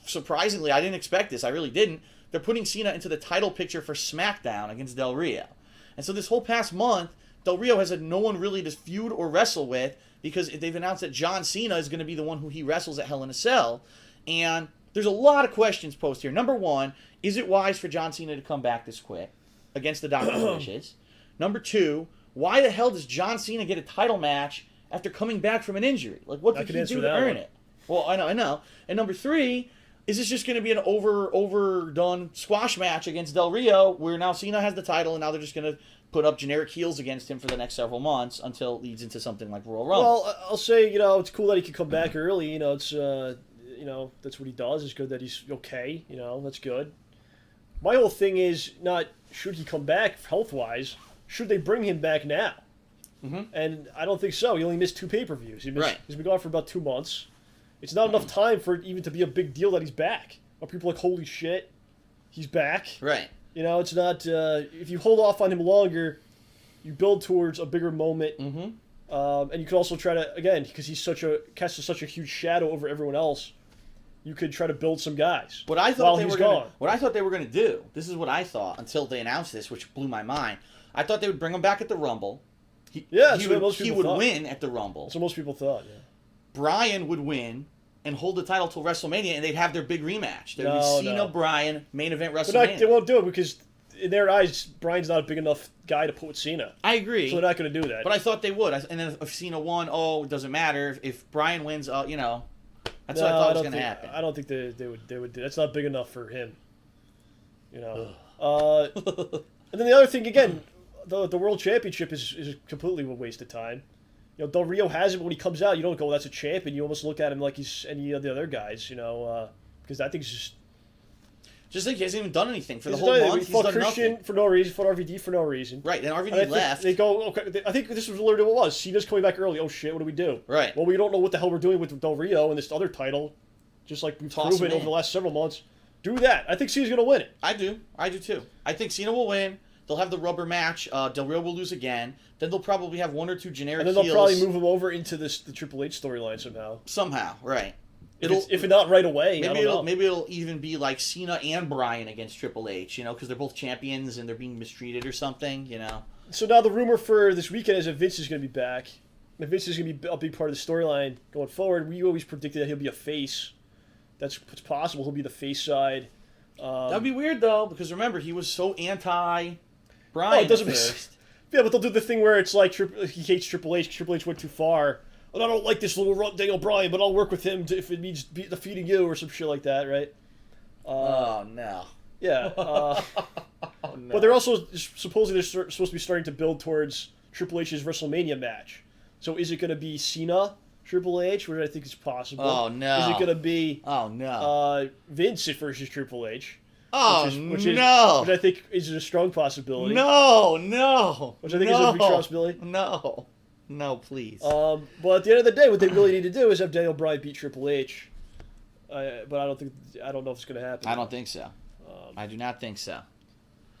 surprisingly, I didn't expect this. I really didn't. They're putting Cena into the title picture for SmackDown against Del Rio. And so this whole past month, Del Rio has had no one really to feud or wrestle with, because they've announced that John Cena is going to be the one who he wrestles at Hell in a Cell. And there's a lot of questions posed here. Number one, is it wise for John Cena to come back this quick against the doctor's wishes? Number two, why the hell does John Cena get a title match after coming back from an injury? Like, what did he do to earn it? Well, I know. And number three, is this just going to be an overdone squash match against Del Rio, where now Cena has the title, and now they're just going to put up generic heels against him for the next several months until it leads into something like Royal Rumble? Well, I'll say, it's cool that he could come back early. It's, that's what he does. It's good that he's okay. That's good. My whole thing is not should he come back health-wise, should they bring him back now? Mm-hmm. And I don't think so. He only missed 2 pay-per-views. He's been gone for about 2 months. It's not enough time for it even to be a big deal that he's back. People are like, holy shit, he's back. Right. It's not, if you hold off on him longer, you build towards a bigger moment. Mm-hmm. And you could also try to, again, because he's casts such a huge shadow over everyone else, you could try to build some guys. What I thought they were going to do, this is what I thought until they announced this, which blew my mind. I thought they would bring him back at the Rumble. He would win at the Rumble. That's what most people thought, yeah. Bryan would win and hold the title till WrestleMania, and they'd have their big rematch. There'd be Cena, Bryan, main event WrestleMania. They won't do it because, in their eyes, Bryan's not a big enough guy to put with Cena. I agree. So they're not going to do that. But I thought they would. And then if Cena won, it doesn't matter. If Bryan wins, that's what I thought was going to happen. I don't think they would do. That's not big enough for him. And then the other thing, again, the World Championship is completely a waste of time. Del Rio has it, but when he comes out, you don't go, that's a champion. You almost look at him like he's any of the other guys, because that thing's just... Just like he hasn't even done anything for the whole month. He fought Christian for no reason, fought RVD for no reason. Right, then RVD left. They go, okay, I think this was literally what it was. Cena's coming back early. Oh shit, what do we do? Right. Well, we don't know what the hell we're doing with Del Rio and this other title, just like we've proven over the last several months. Do that. I think Cena's going to win it. I do too. I think Cena will win. They'll have the rubber match. Del Rio will lose again. Then they'll probably have 1 or 2 generic heels. And then they'll probably move him over into the Triple H storyline somehow. Somehow, right. If not right away, maybe it'll even be like Cena and Bryan against Triple H, because they're both champions and they're being mistreated or something, So now the rumor for this weekend is that Vince is going to be back. And Vince is going to be a big part of the storyline going forward. We always predicted that he'll be a face. That's possible. He'll be the face side. That'd be weird though, because remember he was so anti Bryan. Oh, it doesn't first. Yeah, but they'll do the thing where it's like he hates Triple H. Triple H went too far. And I don't like this little Daniel Bryan, but I'll work with him if it means defeating you or some shit like that, right? Oh no. Yeah. Oh, no. But they're also supposedly supposed to be starting to build towards Triple H's WrestleMania match. So is it going to be Cena, Triple H, which I think is possible? Oh, no. Is it going to be Vince versus Triple H? Oh, which no. Which I think is a strong possibility. No. Which I think is a big possibility. No, please. But at the end of the day, what they really need to do is have Daniel Bryan beat Triple H. But I don't know if it's going to happen. I don't think so. I do not think so.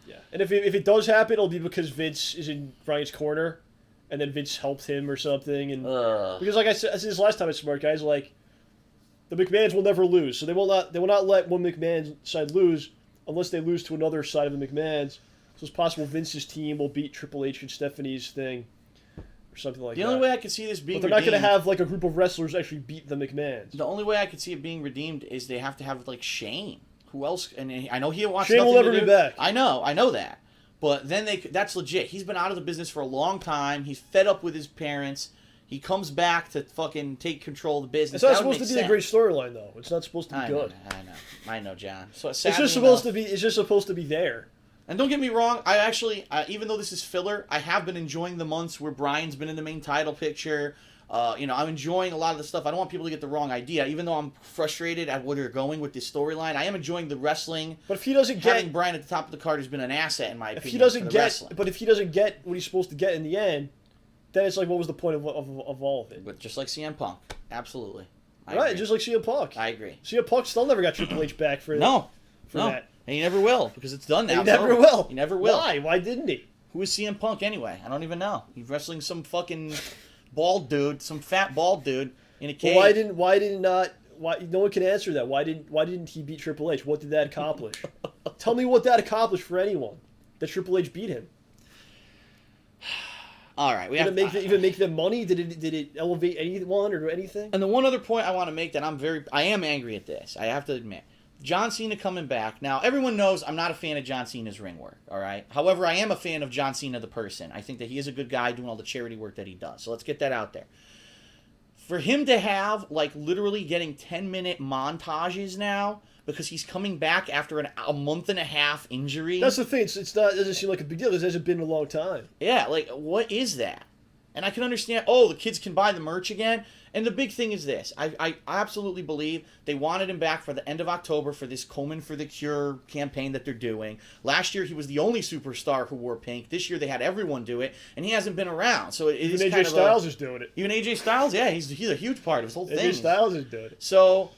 Yeah, and if it does happen, it'll be because Vince is in Bryan's corner, and then Vince helped him or something. And because, like I said this last time at Smark, guys, like the McMahons will never lose, so they will not let one McMahon side lose unless they lose to another side of the McMahons. So it's possible Vince's team will beat Triple H and Stephanie's thing, or something like that. The only way I could see this being but they're not going to have like a group of wrestlers actually beat the McMahons. The only way I could see it being redeemed is they have to have like Shane. Who else? And I know he wants Shane nothing will never to do. be back. I know that. But then that's legit. He's been out of the business for a long time. He's fed up with his parents. He comes back to fucking take control of the business. It's not supposed to be a great storyline, though. It's not supposed to be good. I know, John. So it's just supposed to be there. And don't get me wrong. I actually, even though this is filler, I have been enjoying the months where Bryan's been in the main title picture. I'm enjoying a lot of the stuff. I don't want people to get the wrong idea. Even though I'm frustrated at where they're going with this storyline, I am enjoying the wrestling. But if he doesn't having Bryan at the top of the card has been an asset in my opinion. If he doesn't get what he's supposed to get in the end, then it's like, what was the point of all of it? But just like CM Punk, absolutely. Right, just like CM Punk. I agree. CM Punk still never got Triple H back for that. And he never will because it's done now. He never will. He never will. Why? Why didn't he? Who is CM Punk anyway? I don't even know. He's wrestling some fucking bald dude, some fat bald dude in a cage. Well, why no one can answer that. Why didn't he beat Triple H? What did that accomplish? Tell me what that accomplished for anyone. That Triple H beat him. All right, did it even make them money? Did it elevate anyone or anything? And the one other point I want to make that I am angry at this. I have to admit, John Cena coming back. Now everyone knows I'm not a fan of John Cena's ring work. All right. However, I am a fan of John Cena the person. I think that he is a good guy doing all the charity work that he does. So let's get that out there. For him to have like literally getting 10-minute montages now. Because he's coming back after a month and a half injury. That's the thing. It doesn't seem like a big deal. It hasn't been in a long time. Yeah, like, what is that? And I can understand, the kids can buy the merch again. And the big thing is this. I absolutely believe they wanted him back for the end of October for this Komen for the Cure campaign that they're doing. Last year, he was the only superstar who wore pink. This year, they had everyone do it. And he hasn't been around. So even AJ Styles is doing it. Even AJ Styles, yeah. He's a huge part of this whole thing. AJ Styles is doing it. So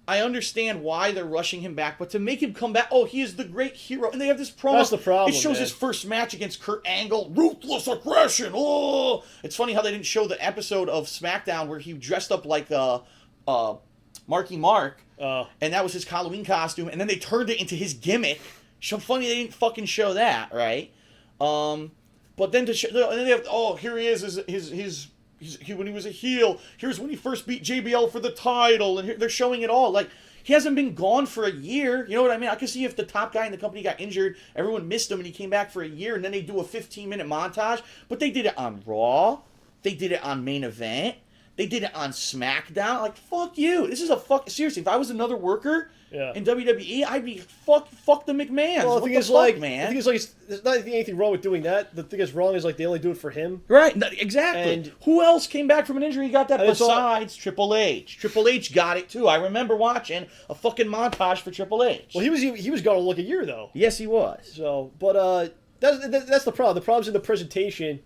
I understand why they're rushing him back, but to make him come back, he is the great hero, and they have this promo. That's the problem. It shows his first match against Kurt Angle, ruthless aggression. Oh, it's funny how they didn't show the episode of SmackDown where he dressed up like Marky Mark, and that was his Halloween costume, and then they turned it into his gimmick. So funny they didn't fucking show that, right? But then and then they have here he is, his. When he was a heel, here's when he first beat JBL for the title, and they're showing it all. Like, he hasn't been gone for a year. You know what I mean? I can see if the top guy in the company got injured, everyone missed him, and he came back for a year, and then they do a 15-minute montage. But they did it on Raw. They did it on Main Event. They did it on SmackDown. Like, fuck you. This is seriously, if I was another worker in WWE, I'd be fuck the McMahons. Well, man. The thing is, like, there's not anything wrong with doing that. The thing that's wrong is, like, they only do it for him. Right, exactly. And who else came back from an injury and got that besides Triple H? Triple H got it, too. I remember watching a fucking montage for Triple H. Well, he was gone like a year, though. Yes, he was. So, but that's the problem. The problem's in the presentation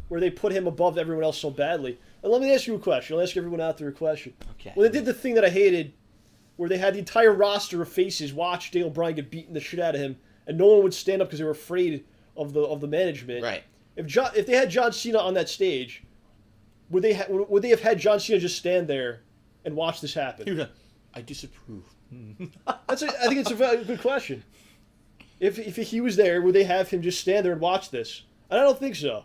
where they put him above everyone else so badly. And let me ask you a question. I'll ask everyone out there a question. Okay. Well, they did the thing that I hated, where they had the entire roster of faces watch Daniel Bryan get beaten the shit out of him, and no one would stand up because they were afraid of the management. Right. If they had John Cena on that stage, would they have had John Cena just stand there and watch this happen? I disapprove. I think it's a very good question. If he was there, would they have him just stand there and watch this? And I don't think so.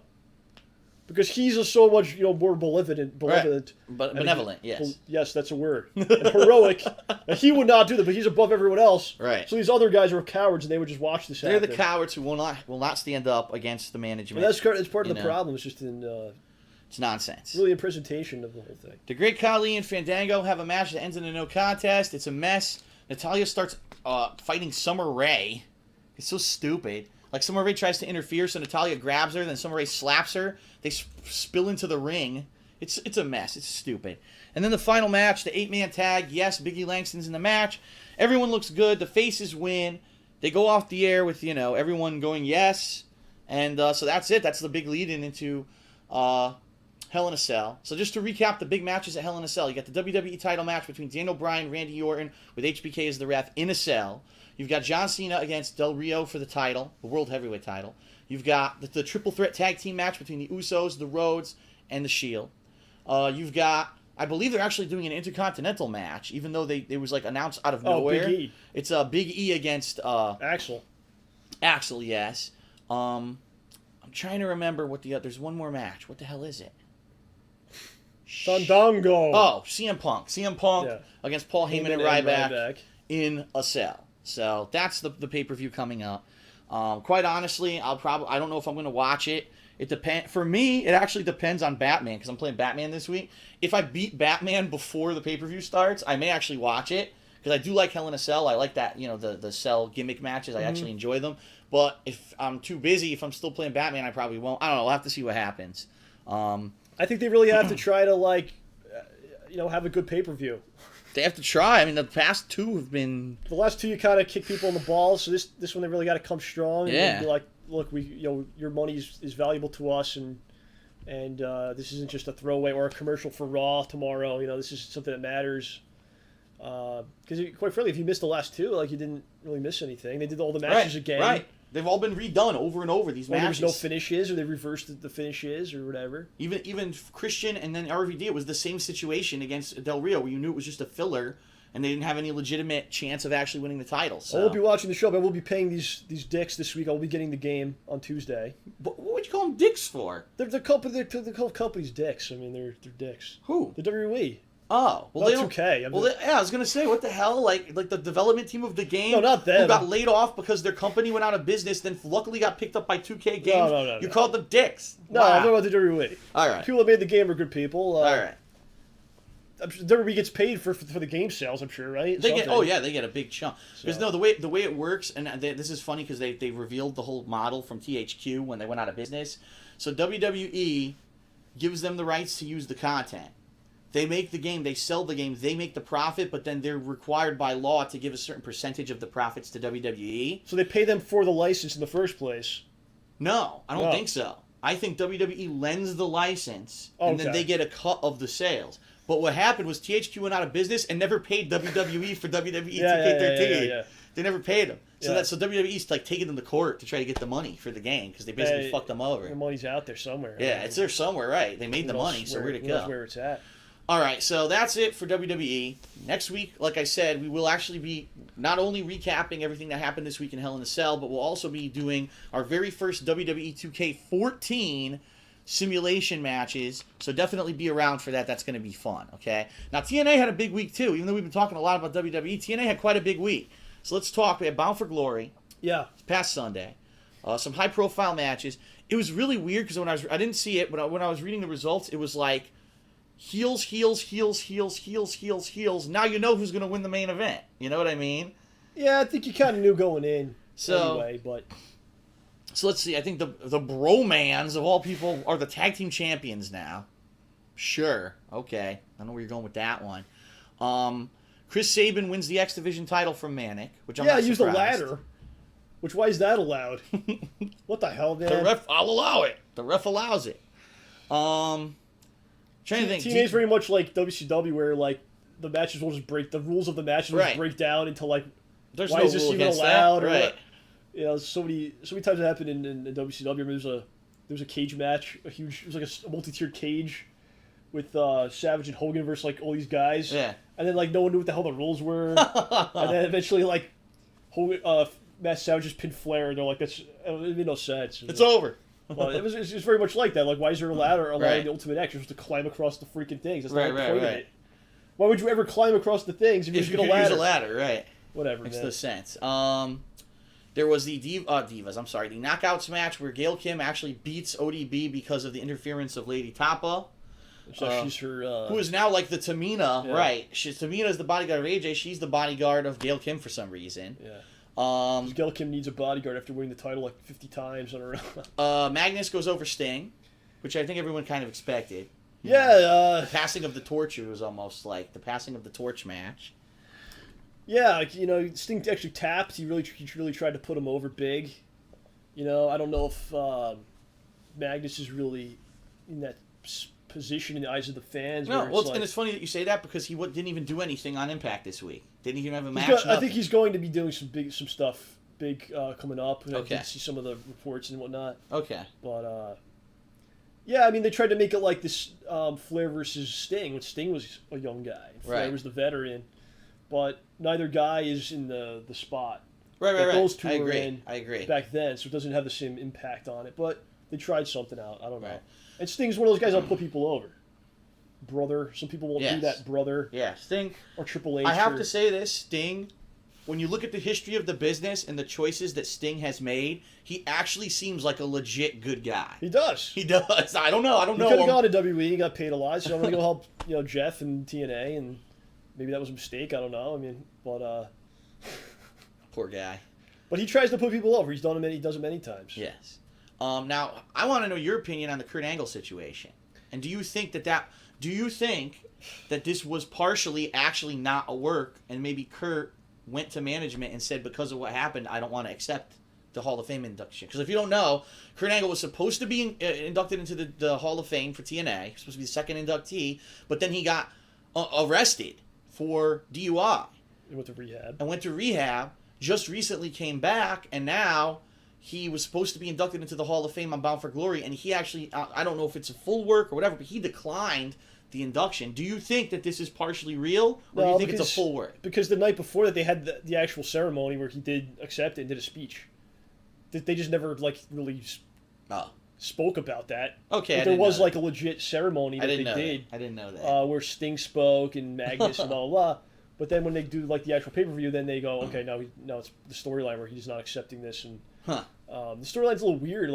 Because he's so much, more benevolent. Right. Benevolent, yes. Yes, that's a word. And heroic. And he would not do that, but he's above everyone else. Right. So these other guys are cowards, and they would just watch this happen. They're the cowards who will not stand up against the management. And that's part of the problem. It's just it's nonsense. Really a presentation of the whole thing. The Great Khali and Fandango have a match that ends in a no contest. It's a mess. Natalya starts fighting Summer Rae. It's so stupid. Like, Summer Rae tries to interfere, so Natalya grabs her, then Summer Rae slaps her. They spill into the ring, It's a mess. It's stupid. And then the final match, the 8-man tag. Yes, Big E Langston's in the match. Everyone looks good. The faces win. They go off the air with, everyone going yes. And so that's it. That's the big lead-in into Hell in a Cell. So just to recap the big matches at Hell in a Cell. You got the WWE title match between Daniel Bryan, Randy Orton, with HBK as the ref, in a cell. You've got John Cena against Del Rio for the title, the World Heavyweight title. You've got the triple threat tag team match between the Usos, the Rhodes, and the Shield. You've got, I believe they're actually doing an Intercontinental match, even though it was announced out of nowhere. Big E. It's Big E against Axel. Axel, yes. I'm trying to remember what there's one more match. What the hell is it? Fandango. Oh, CM Punk. CM Punk against Paul Heyman and Ryback in a cell. So that's the pay-per-view coming up. Quite honestly, I don't know if I'm going to watch it. For me, it actually depends on Batman, because I'm playing Batman this week. If I beat Batman before the pay-per-view starts, I may actually watch it, because I do like Hell in a Cell. I like that, the cell gimmick matches. I actually enjoy them. But if I'm too busy, if I'm still playing Batman, I probably won't. I don't know. We'll have to see what happens. I think they really have to try to, have a good pay-per-view. They have to try. I mean, the past two have been... The last two, you kind of kick people in the balls, so this one they really got to come strong. And be like, look, your money is valuable to us, and this isn't just a throwaway or a commercial for Raw tomorrow. This is something that matters. Because quite frankly, if you missed the last two, you didn't really miss anything. They did all the matches again. Right. They've all been redone over and over, these matches. There was no finishes, or they reversed the finishes, or whatever. Even Christian and then RVD, it was the same situation against Del Rio, where you knew it was just a filler, and they didn't have any legitimate chance of actually winning the title. So. I won't be watching the show, but I will be paying these dicks this week. I will be getting the game on Tuesday. But what would you call them dicks for? They're called companies dicks. I mean, they're dicks. Who? The WWE. Oh, well, not 2K. I was gonna say, what the hell? Like the development team of the game. No, not them. Who got laid off because their company went out of business, then luckily got picked up by 2K Games. No. You called them dicks. No, wow. I'm talking about the WWE. All right. People that made the game are good people. All right. I'm sure WWE gets paid for the game sales. I'm sure, right? They get a big chunk. Because the way it works, and this is funny because they revealed the whole model from THQ when they went out of business. So WWE gives them the rights to use the content. They make the game, they sell the game, they make the profit, but then they're required by law to give a certain percentage of the profits to WWE. So they pay them for the license in the first place? No, I don't think so. I think WWE lends the license, and then they get a cut of the sales. But what happened was THQ went out of business and never paid WWE for WWE 2K13. Yeah. They never paid them. So WWE's taking them to court to try to get the money for the game, because they basically fucked them over. The money's out there somewhere. Yeah, it's there somewhere, right? They made the money, so where'd it go? Where it's at. All right, so that's it for WWE. Next week, like I said, we will actually be not only recapping everything that happened this week in Hell in a Cell, but we'll also be doing our very first WWE 2K14 simulation matches. So definitely be around for that. That's going to be fun, okay? Now, TNA had a big week, too. Even though we've been talking a lot about WWE, TNA had quite a big week. So let's talk. We had Bound for Glory. Yeah. Past Sunday. Some high-profile matches. It was really weird because I didn't see it, but when I was reading the results, it was like heels. Now you know who's going to win the main event. You know what I mean? Yeah, I think you kind of knew going in. Anyway, but so let's see. I think the Bromans of all people are the tag team champions now. Sure. Okay. I know where you're going with that one. Chris Sabin wins the X Division title from Manic, which I'm not surprised. Use the ladder. Why is that allowed? What the hell, man? I'll allow it. The ref allows it. Trying to think. TNA's very much like WCW, where the matches will just break. The rules of the matches will just break down into There's why no is this rule even against allowed? That. Or right. What, so many times it happened in WCW. I mean, there was a cage match, it was like a multi-tiered cage with Savage and Hogan versus all these guys. Yeah. And then no one knew what the hell the rules were. And then eventually Hogan, Matt Savage just pinned Flair, and they're like, it made no sense. It's over. Well, it was very much like that. Why is there a ladder allowing the Ultimate X? You're supposed to climb across the freaking things. That's not the point of it. Why would you ever climb across the things if you could use a ladder? Right. Whatever, Makes no sense. There was the the Knockouts match where Gail Kim actually beats ODB because of the interference of Lady Tapa. So she's her... who is now the Tamina, right. Tamina is the bodyguard of AJ. She's the bodyguard of Gail Kim for some reason. Yeah. Gail Kim needs a bodyguard after winning the title 50 times in a row. Magnus goes over Sting, which I think everyone kind of expected. Yeah. The passing of the torch was almost like the passing of the torch match. Yeah, like, Sting actually tapped. He really tried to put him over big. I don't know if Magnus is really in that position in the eyes of the fans. No, where and it's funny that you say that because he didn't even do anything on Impact this week. Didn't even have a match. I think he's going to be doing some stuff big coming up. Okay. I did see some of the reports and whatnot. Okay. But yeah, I mean they tried to make it like this Flair versus Sting, when Sting was a young guy, and Flair was the veteran. But neither guy is in the spot. Right. Those two I were agree. in I agree. back then, so it doesn't have the same impact on it. But they tried something out. I don't know. Right. And Sting's one of those guys that'll put people over. Brother. Some people won't do that, brother. Yeah, Sting. Or Triple H. I have to say this, Sting, when you look at the history of the business and the choices that Sting has made, he actually seems like a legit good guy. He does. He does. I don't know. He could have gone to WWE and got paid a lot, so I'm going to go help Jeff and TNA, and maybe that was a mistake. I don't know. I mean, but... Poor guy. But he tries to put people over. He does it many times. Yes. Now, I want to know your opinion on the Kurt Angle situation. And do you think that this was partially actually not a work, and maybe Kurt went to management and said, because of what happened, I don't want to accept the Hall of Fame induction? Because if you don't know, Kurt Angle was supposed to be inducted into the Hall of Fame for TNA. He was supposed to be the second inductee, but then he got arrested for DUI. He went to rehab. And went to rehab, just recently came back, and now he was supposed to be inducted into the Hall of Fame on Bound for Glory, and he actually, I don't know if it's a full work or whatever, but he declined the induction. Do you think that this is partially real, or do you think it's a full work? Because the night before that, they had the actual ceremony where he did accept it and did a speech. They just never, really spoke about that. Okay, but there was, a legit ceremony that they did. I didn't know that. Where Sting spoke and Magnus and blah, blah, blah. But then when they do, the actual pay-per-view, then they go, okay, now it's the storyline where he's not accepting this. And the storyline's a little weird.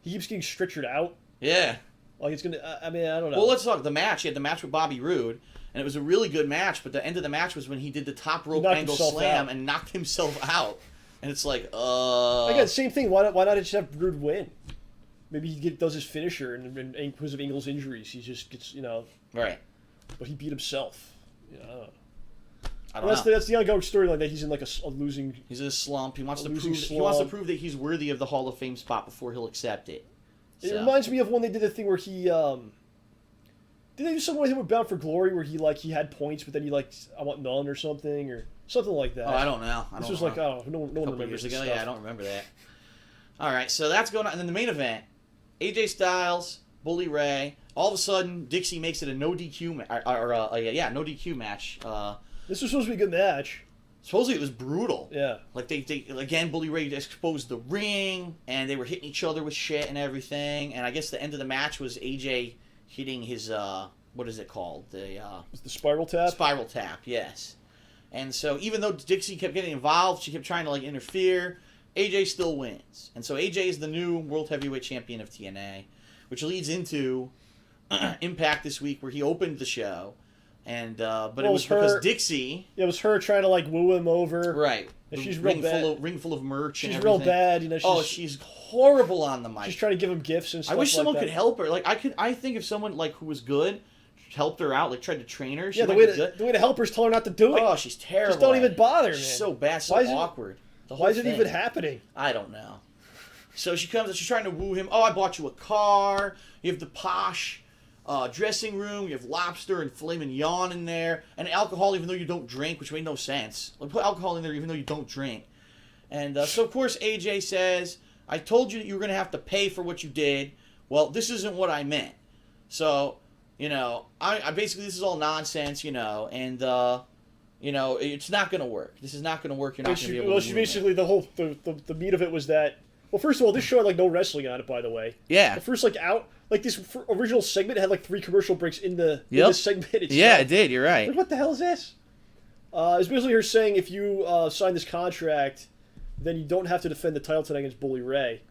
He keeps getting stretchered out. Yeah. It's going to... I mean, I don't know. Well, let's talk the match. He had the match with Bobby Roode, and it was a really good match, but the end of the match was when he did the top rope angle slam and knocked himself out. And it's like, Again, same thing. Why not just have Roode win? Maybe he does his finisher, and because of Angle's injuries, he just gets, Right. But he beat himself. I don't know. That's the ongoing storyline, that he's in a losing... He's in a slump. He wants to prove that he's worthy of the Hall of Fame spot before he'll accept it. It reminds me of when they did the thing where he... did they do something with him with Bound for Glory where he had points, but then he I want none or something, or something like that? Oh, I don't know. This was I don't know. No one remembers years ago. Stuff. Yeah, I don't remember that. All right, so that's going on. And then the main event, AJ Styles, Bully Ray. All of a sudden, Dixie makes it a no DQ no DQ match. This was supposed to be a good match. Supposedly it was brutal. Yeah. They again, Bully Ray exposed the ring, and they were hitting each other with shit and everything. And I guess the end of the match was AJ hitting his what is it called? The spiral tap. Spiral tap, yes. And so even though Dixie kept getting involved, she kept trying to interfere. AJ still wins, and so AJ is the new World Heavyweight Champion of TNA, which leads into Impact this week, where he opened the show. And but it was because Dixie. It was her trying to woo him over. Right. And she's real bad. Ring full of merch. She's and real bad. She's horrible on the mic. She's trying to give him gifts and stuff. I wish someone that. could help her. I think if someone who was good helped her out, tried to train her. The way to help her is tell her not to do it. Oh, she's terrible. Just don't even bother, man. She's so bad, so awkward. Why is it even happening? I don't know. So she comes and she's trying to woo him. Oh, I bought you a car. You have the posh dressing room. You have lobster and filet mignon in there, and alcohol, even though you don't drink, which made no sense. Put alcohol in there even though you don't drink. And so of course AJ says, "I told you that you were going to have to pay for what you did. Well, this isn't what I meant." So I basically, this is all nonsense, and it's not going to work. This is not going to work. You're not going to be able to. Well, she basically the meat of it was that. Well, first of all, this show had no wrestling on it, by the way. Yeah. The first this original segment had 3 commercial breaks in the segment itself. Yeah, it did. You're right. What the hell is this? It's basically her saying if you sign this contract, then you don't have to defend the title tonight against Bully Ray.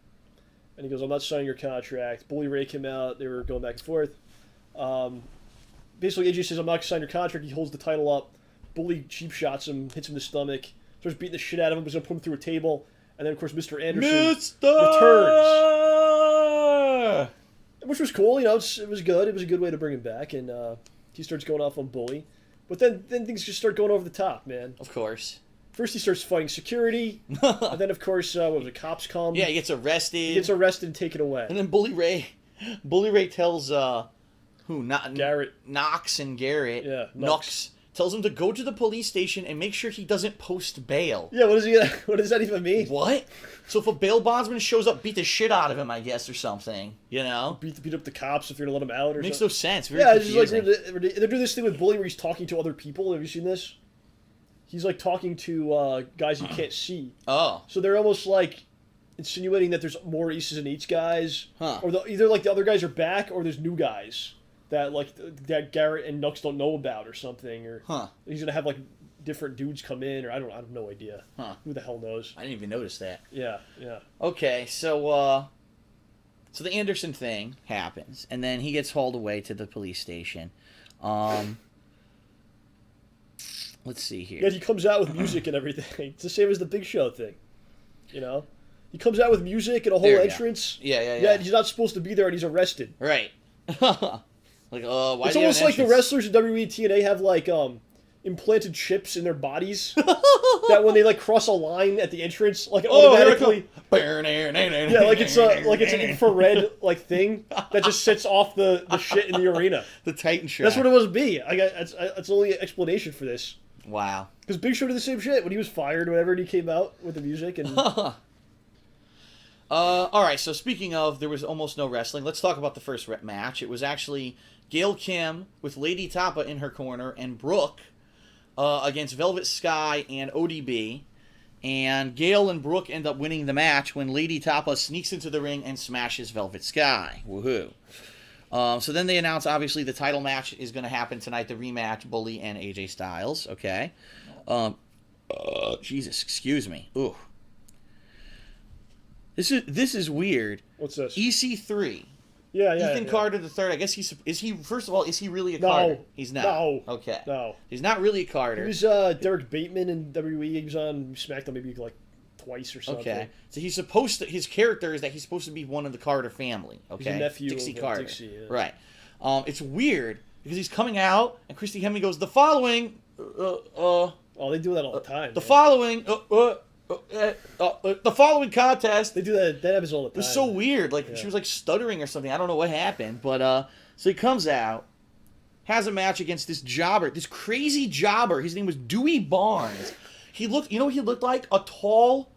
And he goes, "I'm not signing your contract." Bully Ray came out. They were going back and forth. Basically, AJ says, "I'm not going to sign your contract." He holds the title up. Bully cheap shots him, hits him in the stomach, starts beating the shit out of him, was going to put him through a table. And then, of course, Mr. Anderson returns. which was cool. You know, it was good. It was a good way to bring him back, and he starts going off on Bully, but then things just start going over the top, man. Of course. First, he starts fighting security, and then, of course, what was it? Cops come. Yeah, he gets arrested. He gets arrested and taken away. And then Bully Ray tells Garrett, Knox and Garrett. Yeah, Knox tells him to go to the police station and make sure he doesn't post bail. Yeah, what does that even mean? What? So if a bail bondsman shows up, beat the shit out of him, I guess, or something. You know? Beat up the cops if you're gonna let him out, or Makes something. no sense. Very Yeah, it's confusing. just like they're doing this thing with Bully where he's talking to other people. Have you seen this? He's like talking to guys you can't see. Oh. So they're almost like insinuating that there's more aces in each guys, Huh. or either like the other guys are back, or there's new guys that Garrett and Nux don't know about, or something, or he's gonna have like different dudes come in, or I have no idea. Huh. Who the hell knows? I didn't even notice that. Yeah. Okay, so the Anderson thing happens, and then he gets hauled away to the police station. Let's see here. Yeah, he comes out with music and everything. It's the same as the Big Show thing, you know. He comes out with music and a whole There we go. entrance. Yeah. Yeah, he's not supposed to be there, and he's arrested. Right. Like, why? It's do you have almost an like the entrance? wrestlers in WWE TNA have like implanted chips in their bodies that when they like cross a line at the entrance, like automatically. Yeah, like it's an infrared like thing that just sets off the shit in the arena. The Titan Track. That's what it must be. That's the only explanation for this. Wow. Because Big Show did the same shit when he was fired or whatever, and he came out with the music and. All right. So speaking of, there was almost no wrestling. Let's talk about the first match. It was actually Gail Kim with Lady Tapa in her corner and Brooke against Velvet Sky and ODB. And Gail and Brooke end up winning the match when Lady Tapa sneaks into the ring and smashes Velvet Sky. Woohoo. So then they announce, obviously, the title match is going to happen tonight, the rematch, Bully and AJ Styles. Okay. Jesus, excuse me. Ooh. This is weird. What's this? EC3. Yeah. Ethan Carter III. I guess is he? First of all, is he really a Carter? He's not. No. Okay. No. He's not really a Carter. He was Derek Bateman in WWE. He was on SmackDown maybe like twice or something. Okay. So he's supposed to. His character is that he's supposed to be one of the Carter family. Okay. He's a nephew Dixie of Carter. Dixie. Yeah. Right. It's weird because he's coming out and Christy Hemme goes, the following. Oh, they do that all the time. The man. following. The following contest. They do that. That happens all the time. It was so weird. Like, she was, like, stuttering or something. I don't know what happened. But, so he comes out, has a match against this jobber, this crazy jobber. His name was Dewey Barnes. He looked, you know what he looked like? A tall,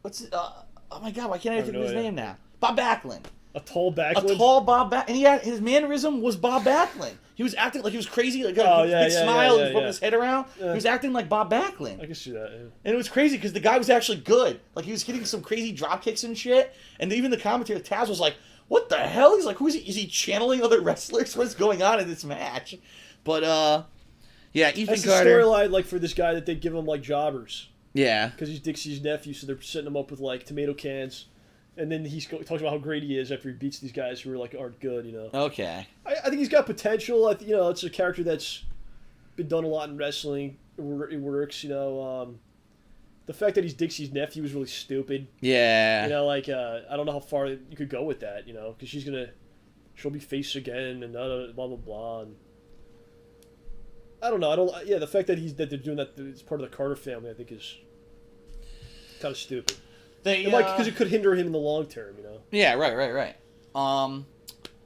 what's it, oh my God, why can't I think of his name now? Bob Backlund. A tall Backlund? A tall Bob Backlund. And his mannerism was Bob Backlund. He was acting like he was crazy, like a big smile, and putting his head around. Yeah. He was acting like Bob Backlund. I can see that, yeah. And it was crazy because the guy was actually good. Like, he was hitting some crazy drop kicks and shit. And even the commentator, Taz, was like, what the hell? He's like, who is he? Is he channeling other wrestlers? What's going on in this match? But, yeah, Ethan That's Carter. the storyline, like, for this guy that they give him, like, jobbers. Yeah. Because he's Dixie's nephew, so they're setting him up with, like, tomato cans. And then he talks about how great he is after he beats these guys who aren't good, you know. Okay. I think he's got potential. You know, it's a character that's been done a lot in wrestling. It works, you know. The fact that he's Dixie's nephew is really stupid. Yeah. You know, like, I don't know how far you could go with that, you know, because she'll be face again and blah, blah, blah. And I don't know. The fact that they're doing that as part of the Carter family, I think is kind of stupid. Because it could hinder him in the long term, you know. Yeah, right.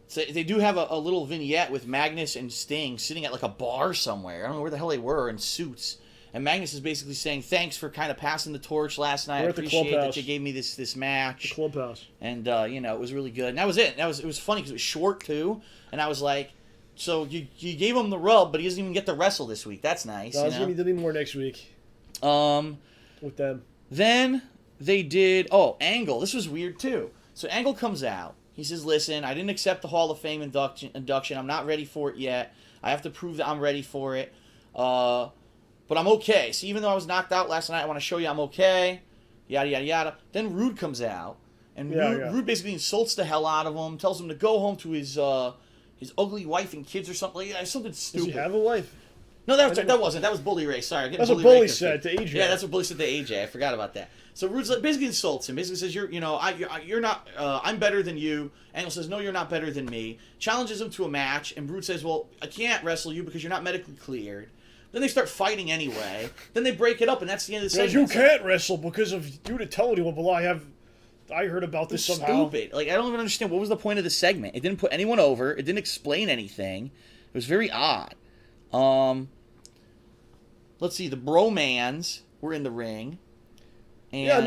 So they do have a little vignette with Magnus and Sting sitting at like a bar somewhere. I don't know where the hell they were in suits. And Magnus is basically saying, "Thanks for kind of passing the torch last night. I appreciate that you gave me this match." The clubhouse. And you know, it was really good. And that was it. It was funny because it was short too. And I was like, "So you gave him the rub, but he doesn't even get to wrestle this week. That's nice." No, there'll be more next week. With them. Then they did Angle. This was weird too. So Angle comes out. He says, "Listen, I didn't accept the Hall of Fame induction. I'm not ready for it yet. I have to prove that I'm ready for it. But I'm okay. So even though I was knocked out last night, I want to show you I'm okay. Yada, yada, yada." Then Rude comes out. And Rude basically insults the hell out of him. Tells him to go home to his ugly wife and kids or something. Something stupid. Does he have a wife? No, that wasn't. That was Bully Ray. Sorry, I'm getting That's what Bully Ray Bully confused. said to AJ. Yeah, that's what Bully said to AJ. I forgot about that. So Rude's basically insults him. Basically says, you're not. I'm better than you. Angle says, no, you're not better than me. Challenges him to a match, and Rude says, well, I can't wrestle you because you're not medically cleared. Then they start fighting anyway. Then they break it up, and that's the end of the segment. You can't wrestle because of you to tell anyone. Well, I heard about this somehow. Stupid. Like, I don't even understand. What was the point of the segment? It didn't put anyone over. It didn't explain anything. It was very odd. Let's see. The Bromans were in the ring. And yeah,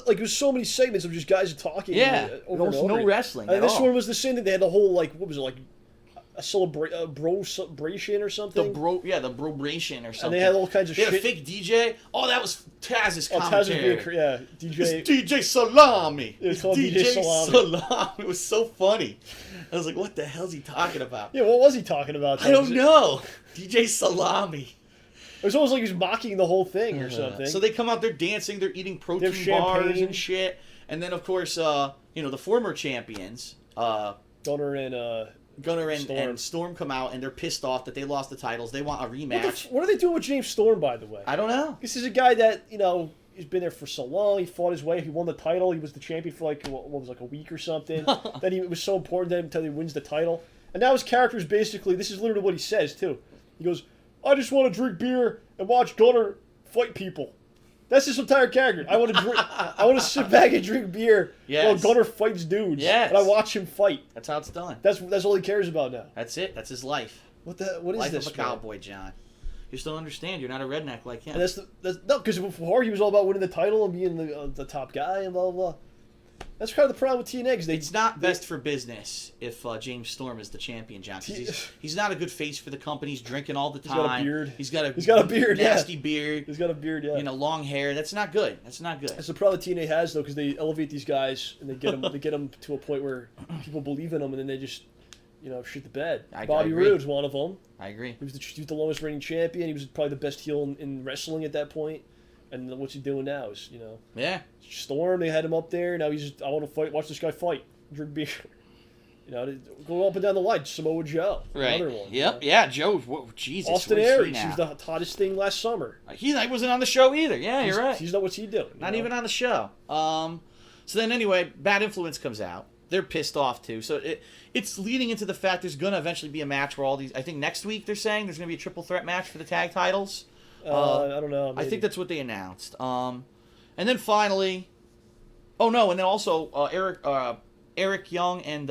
like there's so many segments of just guys talking. Yeah, over and over. no wrestling. And at this all. one was the same thing. They had the whole what was it like a celebration or something? The brobration or something. And they had all kinds of shit. They had a fake DJ. Oh, that was Taz's commentary. DJ. It's DJ Salami. It's called DJ Salami. It was so funny. I was like, what the hell's he talking about? Yeah, what was he talking about? I don't know. DJ Salami. It was almost like he was mocking the whole thing or something. So they come out, they're dancing, they're eating protein bars and shit. And then, of course, the former champions, Gunner and Storm come out, and they're pissed off that they lost the titles. They want a rematch. What are they doing with James Storm, by the way? I don't know. This is a guy that, he's been there for so long. He fought his way. He won the title. He was the champion for a week or something. Then it was so important to him until he wins the title. And now his character is basically, this is literally what he says, too. He goes, I just want to drink beer and watch Gunner fight people. That's his entire character. I want to drink. I want to sit back and drink beer while Gunner fights dudes. Yes. And I watch him fight. That's how it's done. That's all he cares about now. That's it. That's his life. What is life this? Life of a cowboy, John. You still understand? You're not a redneck like him. And no, because before he was all about winning the title and being the top guy and blah blah blah. That's kind of the problem with TNA. It's not best for business if James Storm is the champion, John. He's not a good face for the company. He's drinking all the time. He's got a beard. He's got a beard. Nasty beard. He's got a beard. Yeah. Long hair. That's not good. That's the problem TNA has though, because they elevate these guys and they get them to a point where people believe in them, and then they just shit the bed. Bobby Roode's one of them. I agree. He was the longest reigning champion. He was probably the best heel in wrestling at that point. And what's he doing now is, Yeah. Storm, they had him up there. Now he's I want to fight. Watch this guy fight. Drink beer. Go up and down the line. Samoa Joe. Right. Another one. Yep. Yeah, Joe. Whoa, Jesus. Austin Aries. He was the hottest thing last summer. He wasn't on the show either. Yeah, you're right. He's not what's he doing. Not even on the show. So then anyway, Bad Influence comes out. They're pissed off too. So it's leading into the fact there's going to eventually be a match where all these, I think next week they're saying there's going to be a triple threat match for the tag titles. I don't know. Maybe. I think that's what they announced. And then finally, and then also Eric Young and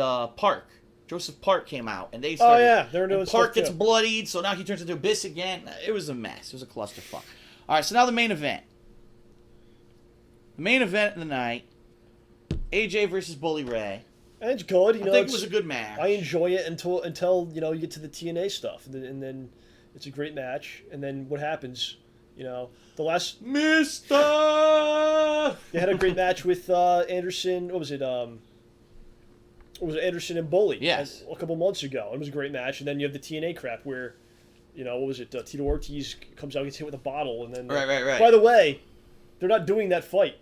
Joseph Park came out, and they started. Oh yeah, they're doing stuff Park gets too. bloodied, so now he turns into Abyss again. It was a mess. It was a clusterfuck. All right, so now the main event. The main event of the night: AJ versus Bully Ray. And it's good. I think it was a good match. I enjoy it until you get to the TNA stuff, and then it's a great match. And then what happens? The last Mister. They had a great match with Anderson. What was it? Anderson and Bully? Yes. A couple months ago. It was a great match. And then you have the TNA crap where, what was it? Tito Ortiz comes out, gets hit with a bottle, and then. Right. By the way, they're not doing that fight.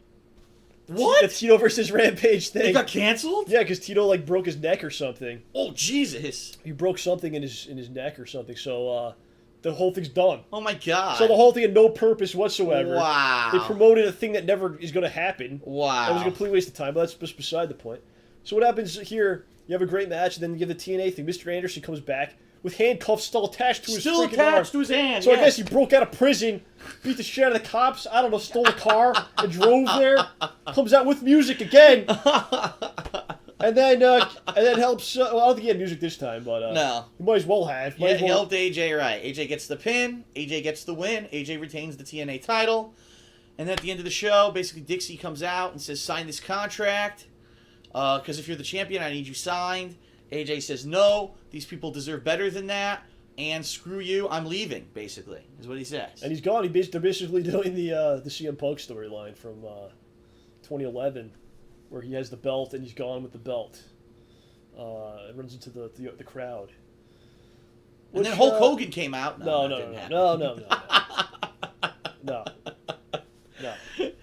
What? The Tito versus Rampage thing. It got canceled? Yeah, because Tito broke his neck or something. Oh Jesus! He broke something in his neck or something. So the whole thing's done. Oh my God! So the whole thing had no purpose whatsoever. Wow! They promoted a thing that never is going to happen. Wow! It was a complete waste of time. But that's just beside the point. So what happens here? You have a great match, and then you give the TNA thing. Mr. Anderson comes back with handcuffs still attached to his freaking arm. to his hand. So I guess he broke out of prison, beat the shit out of the cops. I don't know, stole a car and drove there. Comes out with music again, and then helps. Well, I don't think he had music this time, but no, he might as well have. He helped AJ. Right, AJ gets the pin. AJ gets the win. AJ retains the TNA title, and then at the end of the show, basically Dixie comes out and says, "Sign this contract, because if you're the champion, I need you signed." AJ says, "No, these people deserve better than that, and screw you, I'm leaving," basically, is what he says. And he's gone. They're basically doing the CM Punk storyline from 2011, where he has the belt and he's gone with the belt. It runs into the crowd. And then Hulk Hogan came out. No.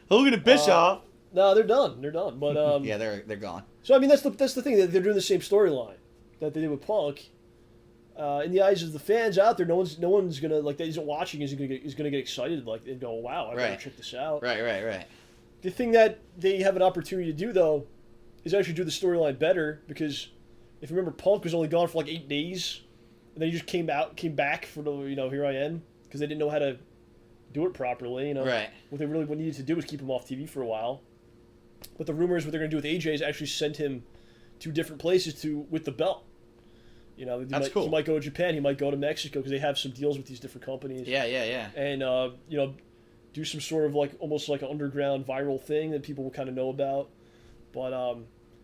Hogan and Bischoff. No, they're done. But yeah, they're gone. So I mean, that's the thing that they're doing the same storyline that they did with Punk. in the eyes of the fans out there, no one's gonna like that isn't watching is gonna get excited like and go, wow, I better check this out. Right. The thing that they have an opportunity to do though is actually do the storyline better, because if you remember, Punk was only gone for like 8 days, and then he just came back for the here I am, because they didn't know how to do it properly. Right. What they really needed to do was keep him off TV for a while. But the rumors what they're gonna do with AJ is actually send him to different places with the belt. That's cool. He might go to Japan. He might go to Mexico, because they have some deals with these different companies. Yeah. And do some sort of like almost like an underground viral thing that people will kind of know about. But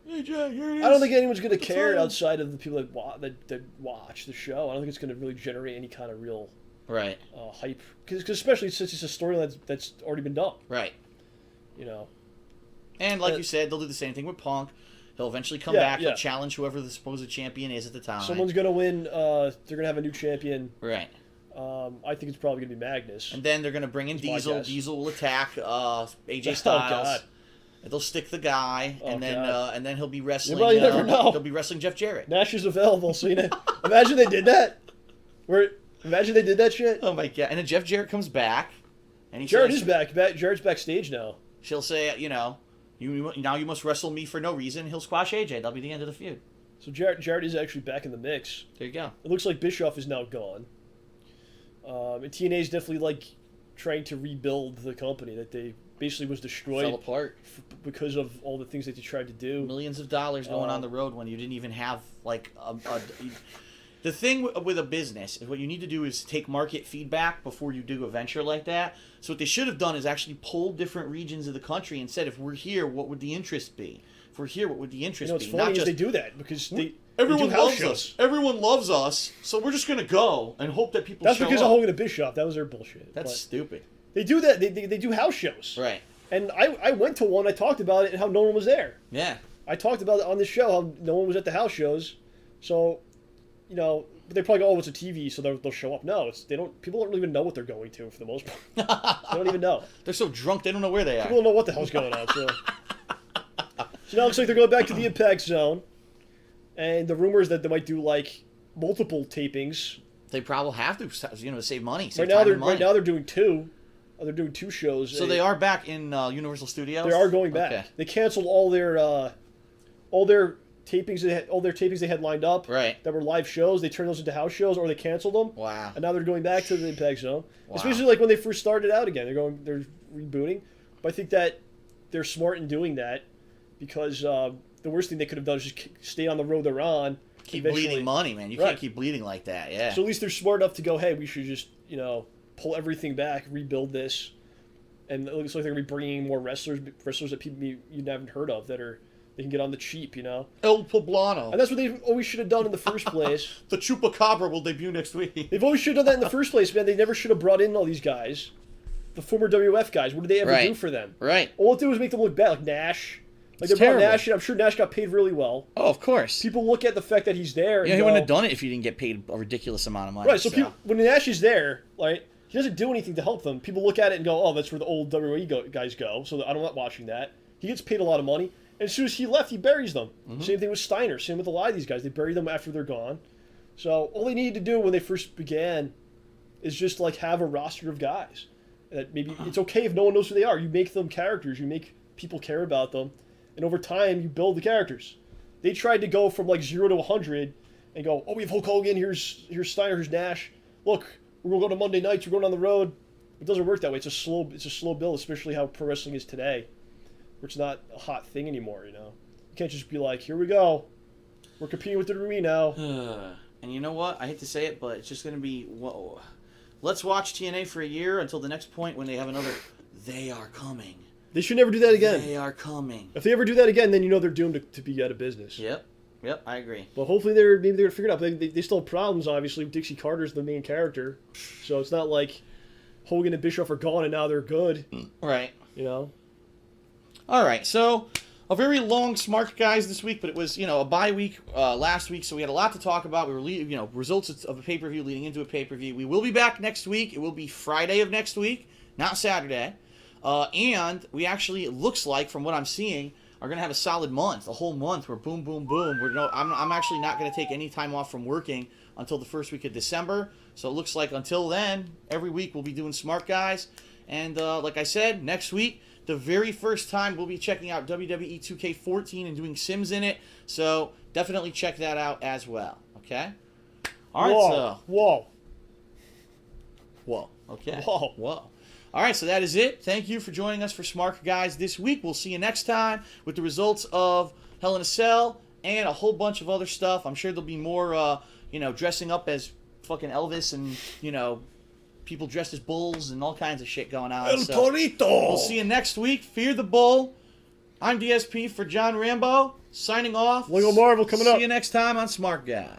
AJ, here it is. I don't think anyone's going to care outside of the people that watch the show. I don't think it's going to really generate any kind of real hype, because especially since it's a storyline that's already been done. Right. And like you said, they'll do the same thing with Punk. He'll eventually come back. He'll challenge whoever the supposed champion is at the time. Someone's going to win. They're going to have a new champion. Right. I think it's probably going to be Magnus. And then they're going to bring in Diesel. Diesel will attack AJ Styles. Oh, God. They'll stick the guy, and then he'll be wrestling. You never know. He'll be wrestling Jeff Jarrett. Nash is available, Cena. Imagine they did that. Imagine they did that shit. Oh my God! And then Jeff Jarrett comes back, and Jarrett is back. Jarrett's backstage now. She'll say, you must wrestle me for no reason. He'll squash AJ. That'll be the end of the feud. So Jarrett is actually back in the mix. There you go. It looks like Bischoff is now gone. And TNA is definitely like trying to rebuild the company that they basically was destroyed. Fell apart because of all the things that they tried to do. Millions of dollars going on the road when you didn't even have like the thing with a business is what you need to do is take market feedback before you do a venture like that. So what they should have done is actually pull different regions of the country and said, if we're here, what would the interest be? If we're here, what would the interest be? It's funny is they do that because everyone they do loves us. Everyone loves us, so we're just gonna go and hope that people. That's show because up. of Hogan and Bischoff. That was their bullshit. That's stupid. They do that. They do house shows. Right. And I went to one. I talked about it and how no one was there. Yeah. I talked about it on the show how no one was at the house shows, so but they probably go, oh, it's a TV, so they'll show up. No, they don't. People don't even know what they're going to for the most part. They don't even know. They're so drunk they don't know where they are. People don't know what the hell's going on. So now it looks like they're going back to the Impact Zone, and the rumors that they might do like multiple tapings. They probably have to, to save money. Right now they're doing two. They're doing two shows. So they are back in Universal Studios. They are going back. Okay. They canceled all their tapings. All their tapings they had lined up. Right. That were live shows. They turned those into house shows, or they canceled them. Wow. And now they're going back to the Impact Zone. Wow. It's basically like when they first started out again. They're rebooting. But I think that they're smart in doing that, because the worst thing they could have done is just stay on the road they're on. Keep bleeding money, man. You can't keep bleeding like that. Yeah. So at least they're smart enough to go, hey, we should just pull everything back, rebuild this, and it looks like they're gonna be bringing more wrestlers that people you haven't heard of they can get on the cheap, El Poblano. And that's what they always should have done in the first place. The Chupacabra will debut next week. They've always should have done that in the first place, man. They never should have brought in all these guys, the former WF guys. What did they ever do for them? Right. All it did was make them look bad, like Nash. Like they brought Nash in. I'm sure Nash got paid really well. Oh, of course. People look at the fact that he's there. Yeah, he wouldn't have done it if he didn't get paid a ridiculous amount of money. Right. So people, when Nash is there, like, he doesn't do anything to help them. People look at it and go, "Oh, that's where the old WWE guys go." So I'm not watching that. He gets paid a lot of money, and as soon as he left, he buries them. Mm-hmm. Same thing with Steiner. Same with a lot of these guys. They bury them after they're gone. So all they needed to do when they first began is just like have a roster of guys. That maybe it's okay if no one knows who they are. You make them characters. You make people care about them, and over time you build the characters. They tried to go from like 0 to 100 and go, "Oh, we have Hulk Hogan. Here's Steiner. Here's Nash. Look, we're going to go to Monday nights. We're going on the road." It doesn't work that way. It's a slow build, especially how pro wrestling is today, where it's not a hot thing anymore. You can't just be like, "Here we go. We're competing with the WWE now." And you know what? I hate to say it, but it's just going to be, whoa. Let's watch TNA for a year until the next point when they have another. They are coming. They should never do that again. They are coming. If they ever do that again, then they're doomed to be out of business. Yep, I agree. But hopefully they're going to figure it out. They still have problems, obviously. Dixie Carter's the main character. So it's not like Hogan and Bischoff are gone and now they're good. Right. All right, so a very long Smark, guys, this week, but it was, a bye week last week, so we had a lot to talk about. We were, results of a pay-per-view leading into a pay-per-view. We will be back next week. It will be Friday of next week, not Saturday. And we actually, it looks like, from what I'm seeing, are going to have a solid month, a whole month where boom, boom, boom. I'm actually not going to take any time off from working until the first week of December. So it looks like until then, every week we'll be doing Smart Guys. And like I said, next week, the very first time we'll be checking out WWE 2K14 and doing Sims in it. So definitely check that out as well. Okay? All right, so. Whoa. Whoa. Okay. Whoa. Whoa. All right, so that is it. Thank you for joining us for Smark Guys this week. We'll see you next time with the results of Hell in a Cell and a whole bunch of other stuff. I'm sure there'll be more, dressing up as fucking Elvis and, people dressed as bulls and all kinds of shit going on. El Torito! We'll see you next week. Fear the Bull. I'm DSP for John Rambo, signing off. Lego Marvel coming up. See you next time on Smart Guy.